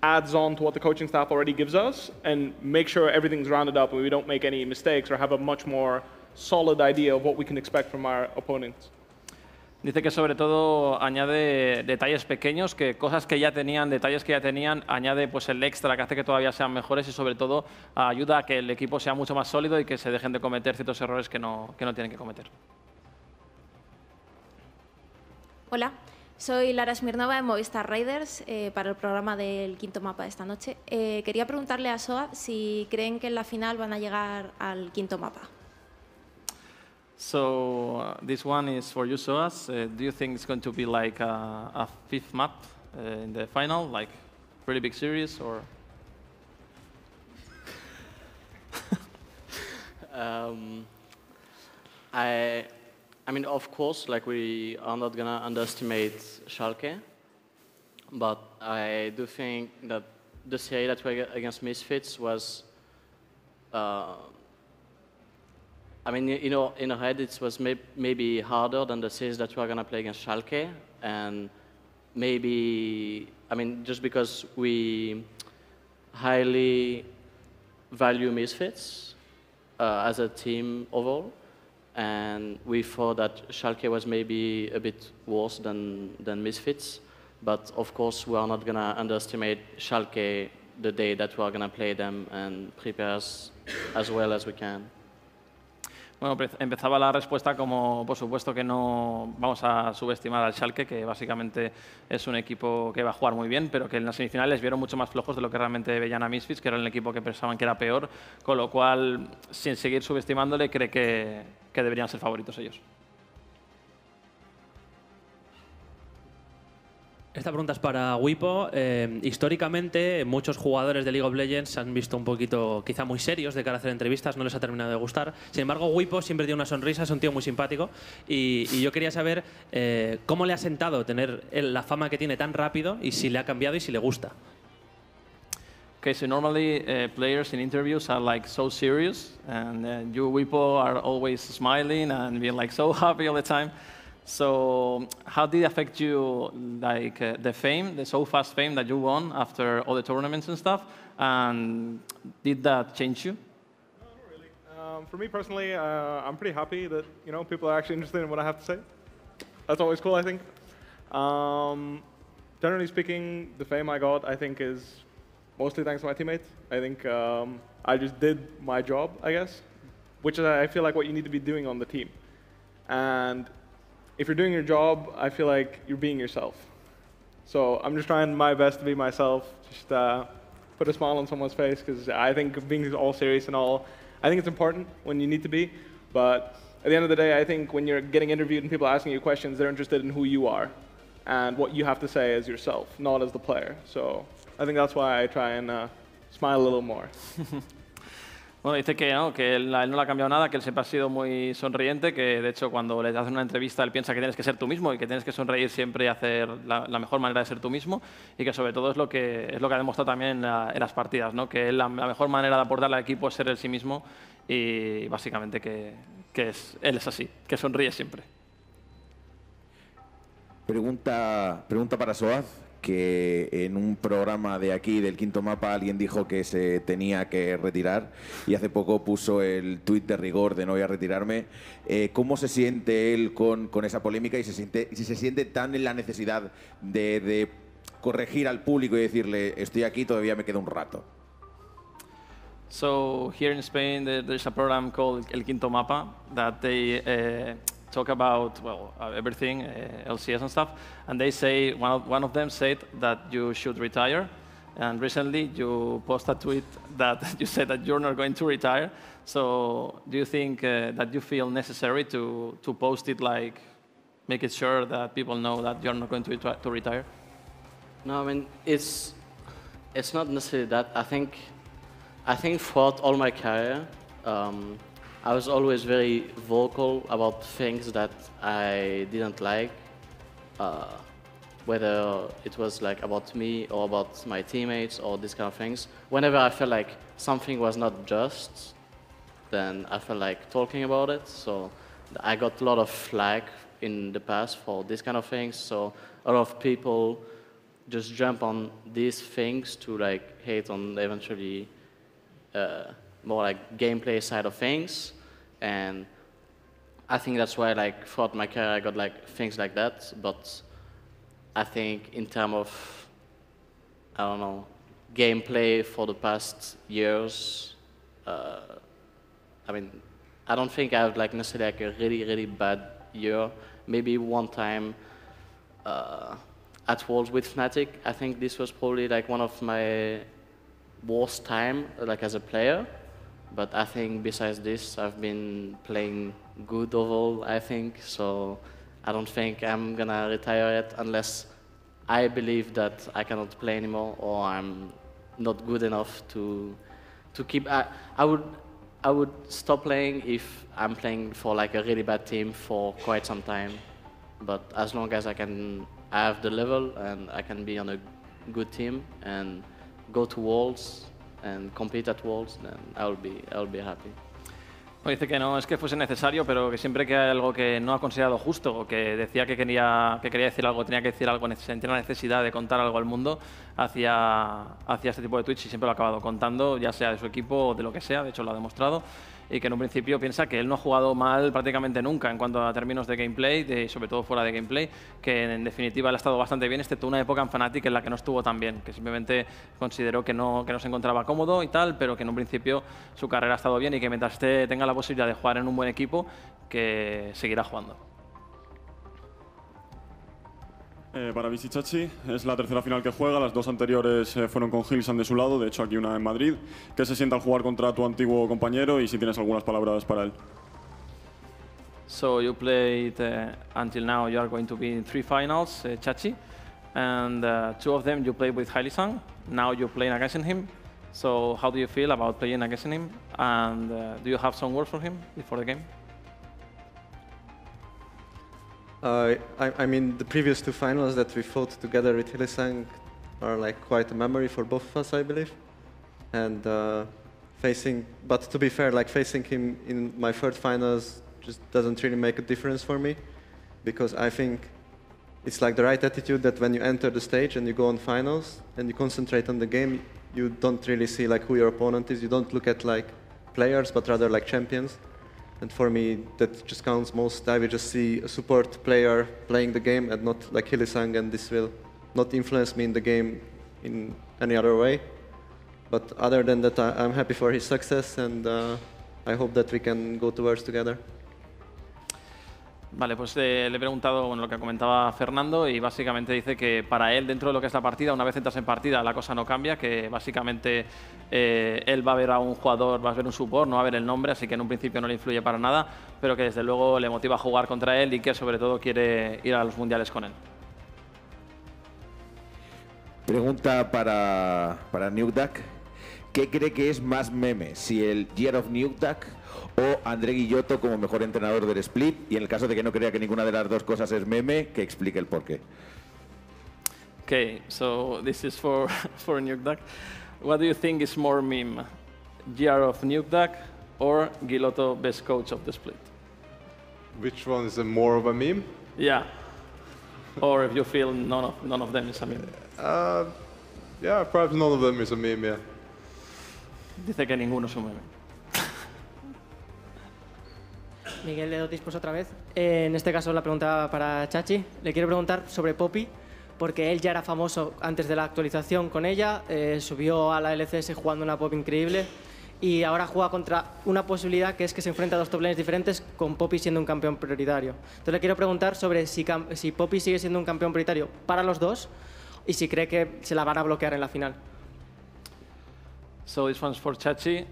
adds on to what the coaching staff already gives us and make sure everything's rounded up and we don't make any mistakes or have a much more solid idea of what we can expect from our opponents. Dice que sobre todo añade detalles pequeños, que cosas que ya tenían, detalles que ya tenían, añade pues el extra que hace que todavía sean mejores y sobre todo ayuda a que el equipo sea mucho más sólido y que se dejen de cometer ciertos errores que no tienen que cometer. Hola, soy Lara Smirnova de Movistar Riders para el programa del quinto mapa de esta noche. Quería preguntarle a Soa si creen que en la final van a llegar al quinto mapa. So this one is for you, Soas. Do you think it's going to be like a fifth map in the final, like pretty big series, or? I mean, of course, like we are not gonna underestimate Schalke, but I do think that the series that we got against Misfits was. I mean, you know, in our head, it was maybe harder than the series that we are going to play against Schalke. And maybe, I mean, just because we highly value Misfits as a team overall, and we thought that Schalke was maybe a bit worse than Misfits. But of course, we are not going to underestimate Schalke the day that we are going to play them and prepare as well as we can. Bueno, empezaba la respuesta como, por supuesto, que no vamos a subestimar al Schalke, que básicamente es un equipo que va a jugar muy bien, pero que en las semifinales vieron mucho más flojos de lo que realmente veían a Misfits, que era el equipo que pensaban que era peor, con lo cual, sin seguir subestimándole, cree que deberían ser favoritos ellos. Esta pregunta es para Wipo. Históricamente, muchos jugadores de League of Legends se han visto un poquito, quizá muy serios de cara a hacer entrevistas, no les ha terminado de gustar. Sin embargo, Wipo siempre tiene una sonrisa, es un tío muy simpático. Y yo quería saber cómo le ha sentado tener la fama que tiene tan rápido y si le ha cambiado y si le gusta. Okay, so normally players in interviews are like so serious, and you, Wipo, are always smiling and being like so happy all the time. So how did it affect you, like the fame, the so fast fame that you won after all the tournaments and stuff? And did that change you? No, not really. For me personally, I'm pretty happy that people are actually interested in what I have to say. That's always cool, I think. Generally speaking, the fame I got, I think, is mostly thanks to my teammates. I think I just did my job, I guess, which is, I feel like, what you need to be doing on the team. And if you're doing your job, I feel like you're being yourself. So I'm just trying my best to be myself, just put a smile on someone's face, because I think being all serious and all, I think it's important when you need to be. But at the end of the day, I think when you're getting interviewed and people are asking you questions, they're interested in who you are and what you have to say as yourself, not as the player. So I think that's why I try and smile a little more. Bueno, dice que él no le ha cambiado nada, que él siempre ha sido muy sonriente, que de hecho cuando le hacen una entrevista él piensa que tienes que ser tú mismo y que tienes que sonreír siempre y hacer la mejor manera de ser tú mismo, y que sobre todo es lo que ha demostrado también en las partidas, ¿no? Que la mejor manera de aportarle al equipo es ser él sí mismo y básicamente que él es así, que sonríe siempre. Pregunta para Soaz, que en un programa de aquí, del quinto mapa, alguien dijo que se tenía que retirar y hace poco puso el tuit de rigor de no voy a retirarme. ¿Cómo se siente él con esa polémica y si se siente tan en la necesidad de corregir al público y decirle estoy aquí, todavía me queda un rato? So here in Spain there's a program called El Quinto Mapa that they talk about everything, LCS and stuff, and they say one of them said that you should retire, and recently you posted a tweet that you said that you're not going to retire. So do you think that you feel necessary to post it, like make it sure that people know that you're not going to retire? No, I mean it's not necessarily that. I think throughout all my career, I was always very vocal about things that I didn't like, whether it was like about me or about my teammates or these kind of things. Whenever I felt like something was not just, then I felt like talking about it. So I got a lot of flack in the past for these kind of things. So a lot of people just jump on these things to like hate on eventually more like gameplay side of things. And I think that's why like throughout my career I got like things like that. But I think in terms of, I don't know, gameplay for the past years, I mean, I don't think I have like necessarily like a really, really bad year. Maybe one time at Worlds with Fnatic, I think this was probably like one of my worst time like as a player. But I think besides this, I've been playing good overall, I think. So I don't think I'm gonna retire yet unless I believe that I cannot play anymore or I'm not good enough to keep. I would stop playing if I'm playing for like a really bad team for quite some time. But as long as I have the level and I can be on a good team and go to Worlds and compete at Worlds, then I'll be happy. Dice que no es que fuese necesario, pero que siempre que hay algo que no ha considerado justo o que decía que quería decir algo, tenía que decir algo, sentía la necesidad de contar algo al mundo, hacía este tipo de tweets y siempre lo ha acabado contando, ya sea de su equipo o de lo que sea, de hecho lo ha demostrado, y que en un principio piensa que él no ha jugado mal prácticamente nunca en cuanto a términos de gameplay, sobre todo fuera de gameplay, que en definitiva él ha estado bastante bien, excepto una época en Fnatic en la que no estuvo tan bien, que simplemente consideró que no se encontraba cómodo y tal, pero que en un principio su carrera ha estado bien y que mientras tenga la posibilidad de jugar en un buen equipo, que seguirá jugando. Para Visichachi, es la tercera final que juega, las dos anteriores fueron con Hilsan de su lado, de hecho aquí una en Madrid. ¿Qué se siente al jugar contra tu antiguo compañero y si tienes algunas palabras para él? So you played, until now you are going to be in 3 finals, Chachi, and 2 of them you played with Hilsan, now you're playing against him. So how do you feel about playing against him, and do you have some words for him before the game? I mean, the previous 2 finals that we fought together with Hilsan are like quite a memory for both of us, I believe. And but to be fair, like facing him in my 3rd finals just doesn't really make a difference for me, because I think it's like the right attitude that when you enter the stage and you go on finals and you concentrate on the game, you don't really see like who your opponent is. You don't look at like players, but rather like champions. And for me, that just counts most. I will just see a support player playing the game and not like Hilsan, and this will not influence me in the game in any other way. But other than that, I'm happy for his success, and I hope that we can go to Worlds together. Vale, pues le he preguntado lo que comentaba Fernando y básicamente dice que para él, dentro de lo que es la partida, una vez entras en partida, la cosa no cambia, que básicamente él va a ver a un jugador, va a ver un support, no va a ver el nombre, así que en un principio no le influye para nada, pero que desde luego le motiva a jugar contra él y que sobre todo quiere ir a los mundiales con él. Pregunta para Nukeduck. ¿Qué cree que es más meme? Si el Year of Nukeduck o André Guillotto como mejor entrenador del Split, y en el caso de que no crea que ninguna de las dos cosas es meme, que explique el porqué. Okay, so this is for Nukeduck. What do you think is more meme? Year of Nukeduck or Guillotto best coach of the Split? Which one is more of a meme? Yeah. Or if you feel none of them is a meme. Yeah, perhaps none of them is a meme, yeah. Dice que ninguno es un meme. Miguel de Dotispos otra vez. En este caso la pregunta para Chachi. Le quiero preguntar sobre Poppy, porque él ya era famoso antes de la actualización con ella. Subió a la LCS jugando una Poppy increíble y ahora juega contra una posibilidad que es que se enfrenta a dos top lanes diferentes con Poppy siendo un campeón prioritario. Entonces le quiero preguntar sobre si Poppy sigue siendo un campeón prioritario para los dos y si cree que se la van a bloquear en la final. So this one's for Chachi.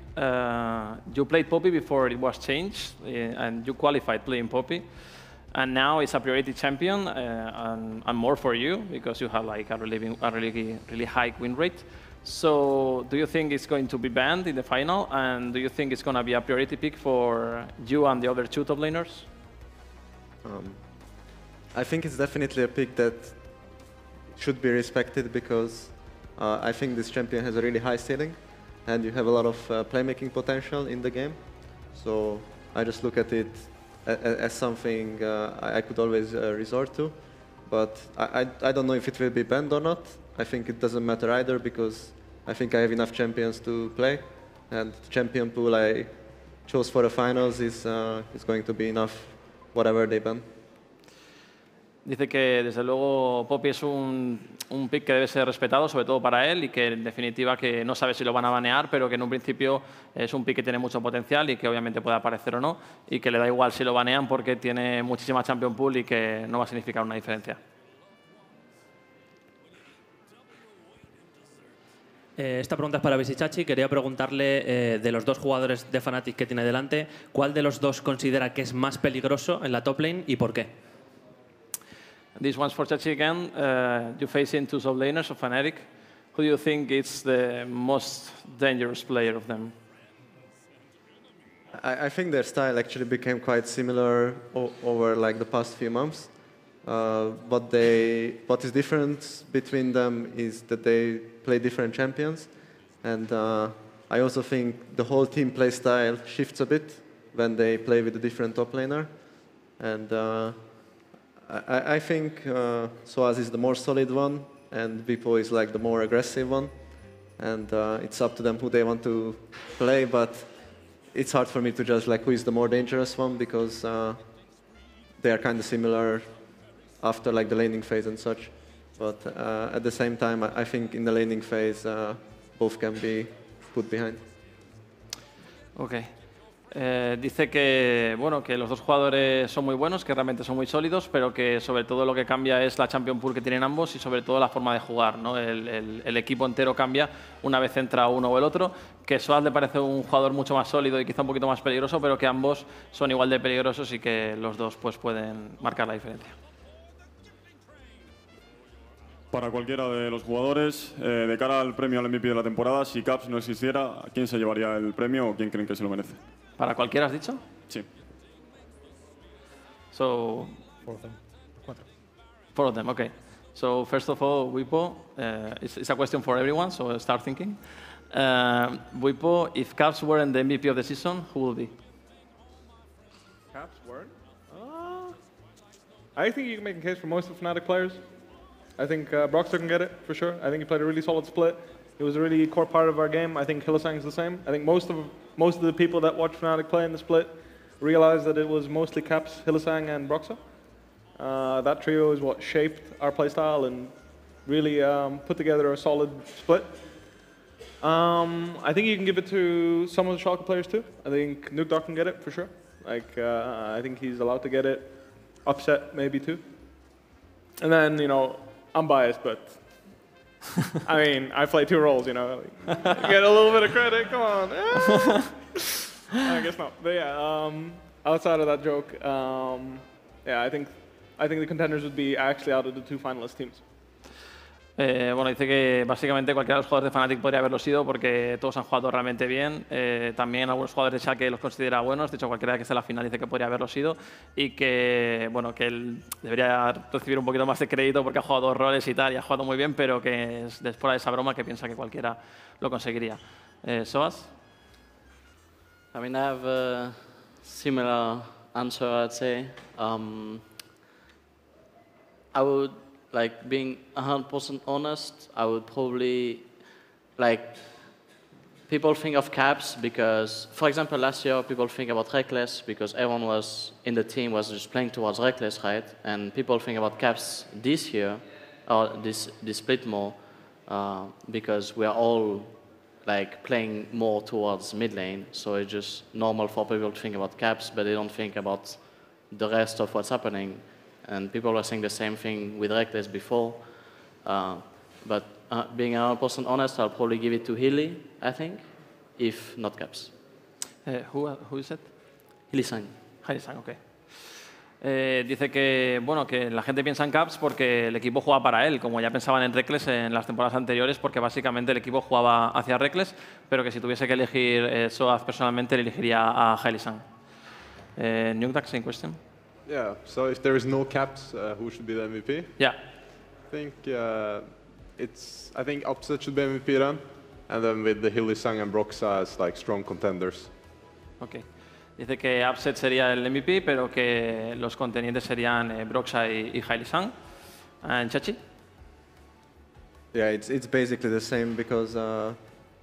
You played Poppy before it was changed, and you qualified playing Poppy. And now it's a priority champion, and more for you because you have like a really high win rate. So do you think it's going to be banned in the final? And do you think it's going to be a priority pick for you and the other two top laners? I think it's definitely a pick that should be respected because I think this champion has a really high ceiling and you have a lot of playmaking potential in the game. So I just look at it as something I could always resort to. But I don't know if it will be banned or not. I think it doesn't matter either because I think I have enough champions to play. And the champion pool I chose for the finals is going to be enough, whatever they ban. Dice que desde luego Poppy es un pick que debe ser respetado, sobre todo para él, y que en definitiva que no sabe si lo van a banear, pero que en un principio es un pick que tiene mucho potencial y que obviamente puede aparecer o no, y que le da igual si lo banean porque tiene muchísima champion pool y que no va a significar una diferencia. Esta pregunta es para Visichachi. Quería preguntarle de los dos jugadores de Fnatic que tiene delante, ¿cuál de los dos considera que es más peligroso en la top lane y por qué? This one's for Chachi again. You facing two top laners of Fnatic. Who do you think is the most dangerous player of them? I think their style actually became quite similar over like the past few months. What is different between them is that they play different champions, and I also think the whole team play style shifts a bit when they play with a different top laner, and I think Soaz is the more solid one, and Vipo is like the more aggressive one, and it's up to them who they want to play, but it's hard for me to judge like who is the more dangerous one because they are kind of similar after like the laning phase and such. But at the same time, I think in the laning phase, both can be put behind. Okay. Dice que, bueno, que los dos jugadores son muy buenos, que realmente son muy sólidos, pero que sobre todo lo que cambia es la champion pool que tienen ambos y sobre todo la forma de jugar, ¿no? El equipo entero cambia una vez entra uno o el otro, que Soaz le parece un jugador mucho más sólido y quizá un poquito más peligroso, pero que ambos son igual de peligrosos y que los dos pues, pueden marcar la diferencia. Para cualquiera de los jugadores, de cara al premio al MVP de la temporada, si Caps no existiera, ¿quién se llevaría el premio o quién creen que se lo merece? ¿Para cualquiera has dicho? Sí. So, four of them, okay. So first of all, Wipo, it's a question for everyone, so start thinking. Wipo, if Caps weren't the MVP of the season, who will be? Caps weren't? I think you can make a case for most of the Fnatic players. I think Broxter can get it, for sure. I think he played a really solid split. It was a really core part of our game. I think Hylissang's the same. I think most of the people that watch Fnatic play in the split realized that it was mostly Caps, Hylissang, and Broxter. That trio is what shaped our playstyle and really put together a solid split. I think you can give it to some of the Schalke players too. I think Nuke Dog can get it, for sure. Like, I think he's allowed to get it. Upset, maybe, too. And then, you know, I'm biased, but I mean, I play two roles, you know. Like, get a little bit of credit, come on. I guess not. But yeah, outside of that joke, yeah, I think the contenders would be actually out of the two finalist teams. Bueno, dice que básicamente cualquiera de los jugadores de Fnatic podría haberlo sido porque todos han jugado realmente bien. También algunos jugadores de Schalke los considera buenos. De hecho, cualquiera que esté en la final dice que podría haberlo sido y que, bueno, que él debería recibir un poquito más de crédito porque ha jugado dos roles y tal y ha jugado muy bien, pero que es después de esa broma que piensa que cualquiera lo conseguiría. Soaz? I mean, I have a similar answer, I'd say. I would, like, being 100% honest, I would probably, like, people think of Caps because, for example, last year people think about Reckless because everyone was in the team was just playing towards Reckless, right? And people think about Caps this year, or this split more, because we are all like playing more towards mid lane, so it's just normal for people to think about caps, but they don't think about the rest of what's happening. And people were saying the same thing with Reckless before, but being 100% honest, I'll probably give it to Hilly, I think, if not caps. Who is it? Hilly-san. Hilly-san, ok. Dice que, bueno, que la gente piensa en caps porque el equipo juega para él, como ya pensaban en Reckless en las temporadas anteriores, porque básicamente el equipo jugaba hacia Reckless, pero que si tuviese que elegir Soaz personalmente, le elegiría a Hilly-san. Nuke, same question. Yeah, so if there is no caps, who should be the MVP? Yeah. I think Upset should be MVP then, and then with the Hilly-san and Broxa as like strong contenders. Okay. Dice que Upset sería el MVP, pero que los contendientes serían Broxa y Hilly-san. And Chachi? Yeah, it's basically the same because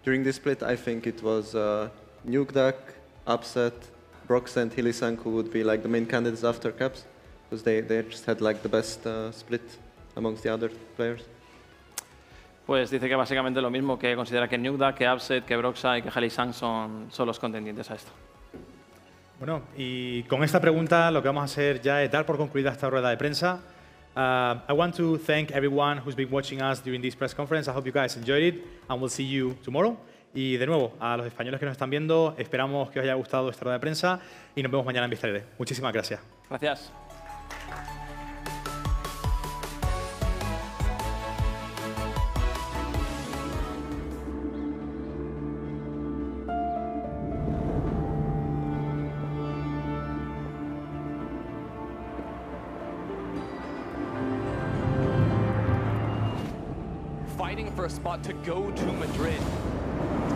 during this split, I think it was Nuke, Upset, Broxa, and Hilly-san who would be like the main candidates after caps, because they just had like the best split amongst the other players. Pues dice que básicamente lo mismo, que considera que Nuke, que Upset, que Broxa y que Hilly-san son los contendientes a esto. Bueno, y con esta pregunta lo que vamos a hacer ya es dar por concluida esta rueda de prensa. I want to thank everyone who's been watching us during this press conference. I hope you guys enjoyed it, and we'll see you tomorrow. Y de nuevo, a los españoles que nos están viendo, esperamos que os haya gustado esta rueda de prensa y nos vemos mañana en Vista. Muchísimas gracias. Gracias. Fighting for a spot to go to Madrid.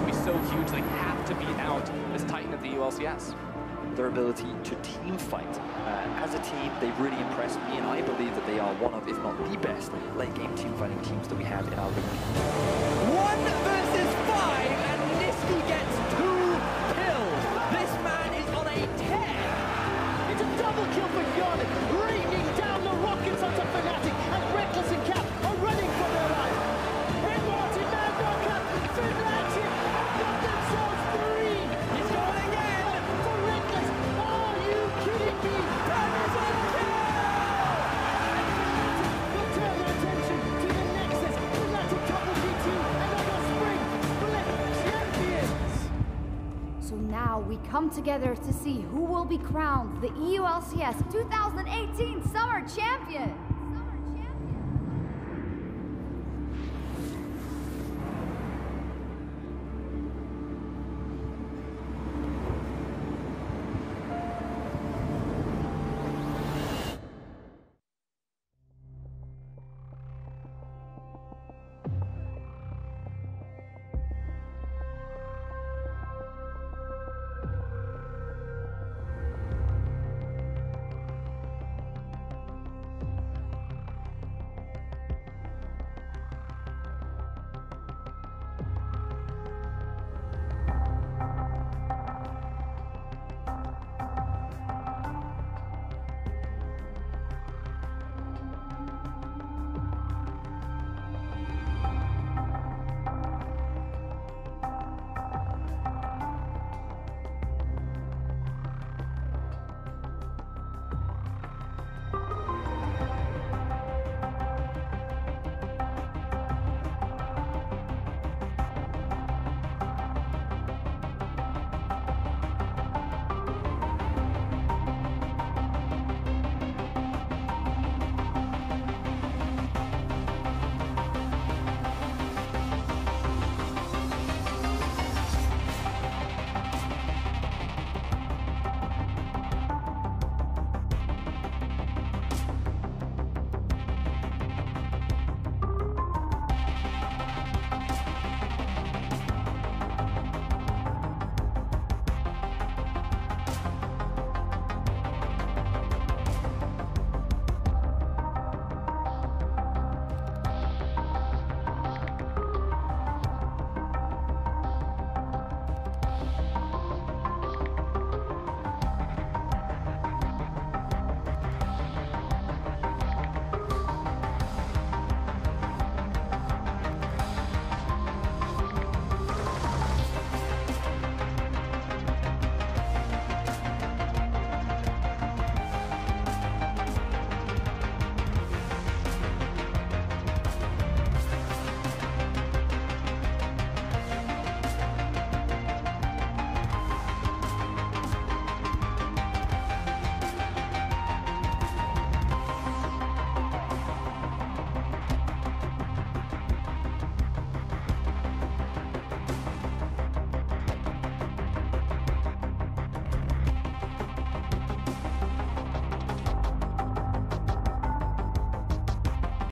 Be so huge, they have to beat out this Titan of the LCS. Their ability to team fight. As a team, they've really impressed me, and I believe that they are one of, if not the best, late-game team fighting teams that we have in our league. 1 versus 5, and Nisky gets 2 kills. This man is on a tear. It's a double kill for Yarnik, raining down the rockets onto Fnatic, and Reckless and Cap are running for their life. Red Martin, Mad Knockout, Fnatic have got themselves 3. He's going again for Reckless. Are you kidding me? That is a kill! We'll turn our attention to the Nexus, Fnatic double G2, another spring, Blip champions. So now we come together to see who will be crowned the EU LCS 2018 Summer Champion.